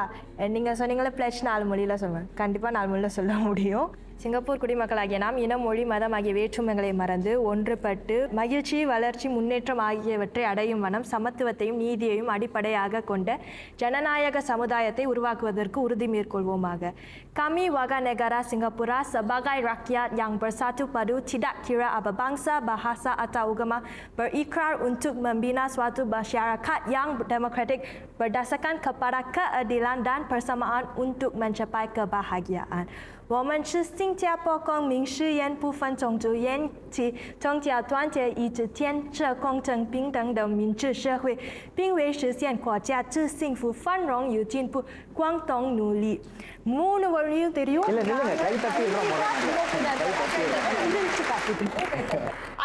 நீங்கள் சொன்னீங்களே பிளட்ஜ் 4 மொழியில் சொல்லுவேன், கண்டிப்பாக 4 மொழியில் சொல்ல முடியும். சிங்கப்பூர் குடிமக்களாகிய நாம் இனம், மொழி, மதம் ஆகிய வேற்றுமைகளை மறந்து ஒன்றுபட்டு மகிழ்ச்சி, வளர்ச்சி, முன்னேற்றம் ஆகியவற்றை அடையும் வண்ணம் சமத்துவத்தையும் நீதியையும் அடிப்படையாக கொண்ட ஜனநாயக சமுதாயத்தை உருவாக்குவதற்கு உறுதி மேற்கொள்வோமாக. Kami warga negara Singapura sebagai rakyat yang bersatu padu tidak kira apa bangsa, bahasa atau agama berikrar untuk membina suatu masyarakat yang demokratik berdasarkan kepada keadilan dan persamaan untuk mencapai kebahagiaan. 我们是新加坡公民，誓言不分种族、言其宗教团结一致，建设公正平等的民主社会，并为实现国家之幸福繁荣与进步共同努力。3 வழியும் தெரியும்.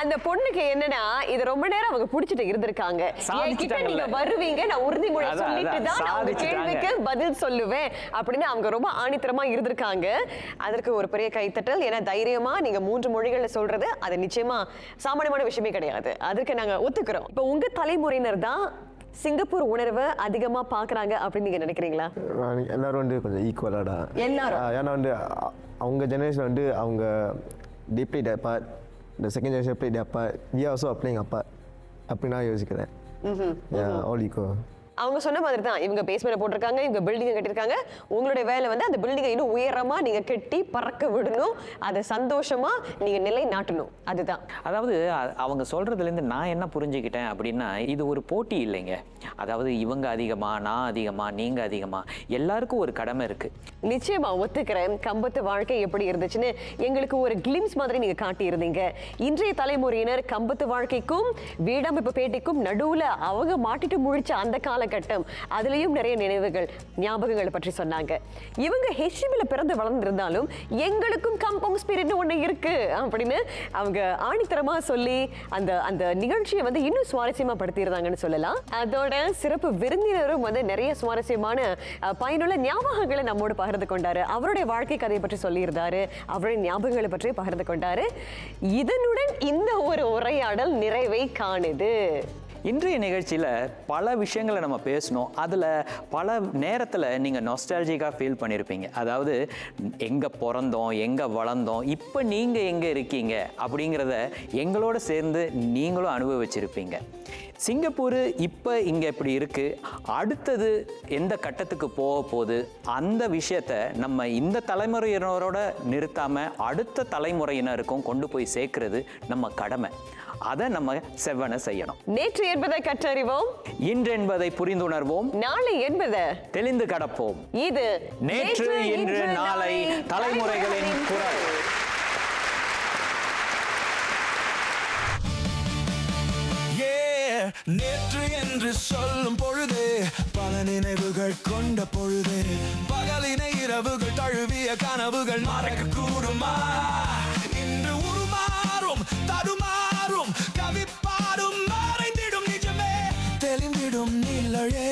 அந்த பொண்ணுக்கு என்னன்னா, இது ரொம்ப நேரம் அவங்க பிடிச்சிட்டு இருந்திருக்காங்க. என்கிட்ட நீங்க வருவீங்க, நான் உறுதிமொழி சொல்லிட்டு தான் நான் உங்க கேள்விக்கு பதில் சொல்லுவேன் அப்படின்னு அவங்க ரொம்ப ஆணித்தரமா இருந்திருக்காங்க. அதற்கு ஒரு பெரிய கைத்தட்டல். ஏன்னா தைரியமா நீங்க 3 மொழிகள்ல சொல்றது அது நிச்சயமா சாமானியமான விஷயமே கிடையாது. அதுக்கு நாங்க ஒத்துக்கிறோம். இப்போ உங்க தலைமுறையினர் தான் சிங்கப்பூர் உணர்வை அதிகமா பாக்குறாங்க அப்படின்னு நீங்க நினைக்கிறீங்களா? எல்லாரும் வந்து கொஞ்சம் ஈக்குவலாடா எல்லாரும். ஏன்னா வந்து அவங்க ஜெனரேஷன் வந்து அவங்க they play their part, the second generation play their part, we are also playing a part அப்படி நான் யோசிக்கிறேன். all equal. அவங்க சொன்ன மாதிரி தான், இவங்க பேஸ்மெண்ட் போட்டிருக்காங்க, இவங்க பில்டிங்கை கட்டியிருக்காங்க. உங்களுடைய வேலை வந்து அந்த பில்டிங்கை இன்னும் உயரமா நீங்க கட்டி பறக்க விடணும், அதை சந்தோஷமா நீங்க நிலை நாட்டணும். அதுதான். அதாவது அவங்க சொல்றதுலேருந்து நான் என்ன புரிஞ்சுக்கிட்டேன் அப்படின்னா, இது ஒரு போட்டி இல்லைங்க. அதாவது இவங்க அதிகமா, நான் அதிகமா, நீங்க அதிகமா, எல்லாருக்கும் ஒரு கடமை இருக்கு. நிச்சயமா ஒத்துக்கிறேன். கம்பத்து வாழ்க்கை எப்படி இருந்துச்சுன்னு எங்களுக்கு ஒரு கிளிம்ஸ் மாதிரி நீங்க காட்டி இருந்தீங்க. இன்றைய தலைமுறையினர் கம்பத்து வாழ்க்கைக்கும் வீடமைப்பு பேட்டிக்கும் நடுவுல அவங்க மாட்டிட்டு முழிச்ச அந்த கால காலகட்டம், அதுலேயும் நிறைய நினைவுகள் ஞாபகங்களை பற்றி சொன்னாங்க. இவங்க ஹெச்டிபியில் பிறந்து வளர்ந்துருந்தாலும் எங்களுக்கும் கம்பவுண்ட் ஸ்பிரிட்னு ஒன்று இருக்கு அப்படின்னு அவங்க ஆணித்தரமாக சொல்லி அந்த அந்த நிகழ்ச்சியை வந்து இன்னும் சுவாரஸ்யமாக படுத்தியிருந்தாங்கன்னு சொல்லலாம். அதோட சிறப்பு விருந்தினரும் வந்து நிறைய சுவாரஸ்யமான பயனுள்ள ஞாபகங்களை நம்மோடு பகிர்ந்து கொண்டாரு. அவருடைய வாழ்க்கை கதையை பற்றி சொல்லியிருந்தாரு, அவருடைய ஞாபகங்களை பற்றி பகிர்ந்து கொண்டாரு. இதனுடன் இந்த ஒரு உரையாடல் நிறைவை காணுது. இன்றைய நிகழ்ச்சியில் பல விஷயங்களை நம்ம பேசணும். அதில் பல நேரத்தில் நீங்கள் நாஸ்டாலஜிக்காக ஃபீல் பண்ணியிருப்பீங்க. அதாவது எங்கே பிறந்தோம், எங்கே வளர்ந்தோம், இப்போ நீங்கள் எங்கே இருக்கீங்க அப்படிங்கிறத எங்களோட சேர்ந்து நீங்களும் அனுபவிச்சிருப்பீங்க. சிங்கப்பூர் இப்போ இங்கே எப்படி இருக்குது, அடுத்தது எந்த கட்டத்துக்கு போக போகுது, அந்த விஷயத்தை நம்ம இந்த தலைமுறையினரோட நிறுத்தாமல் அடுத்த தலைமுறையினருக்கும் கொண்டு போய் சேர்க்கறது நம்ம கடமை. அதை நம்ம செவ்வன செய்யணும். நேற்று என்பதை கற்றறிவோம், இன்று என்பதை புரிந்துணர்வோம், நாளை என்பதை தெளிந்து கடப்போம். இது நேற்று இன்று நாளை தலைமுறைகளின் குரல். நேற்று என்று சொல்லும் பொழுது பல நினைவுகள் கொண்ட பொழுது பகலினை இரவுகள் தழுவிய கனவுகள் மறக்க கூடுமா? இன்று உருமாறும் தடுமாறும் கவிப்பாடும் மறைந்திடும் நிஜமே தெளிந்திடும் நிழலே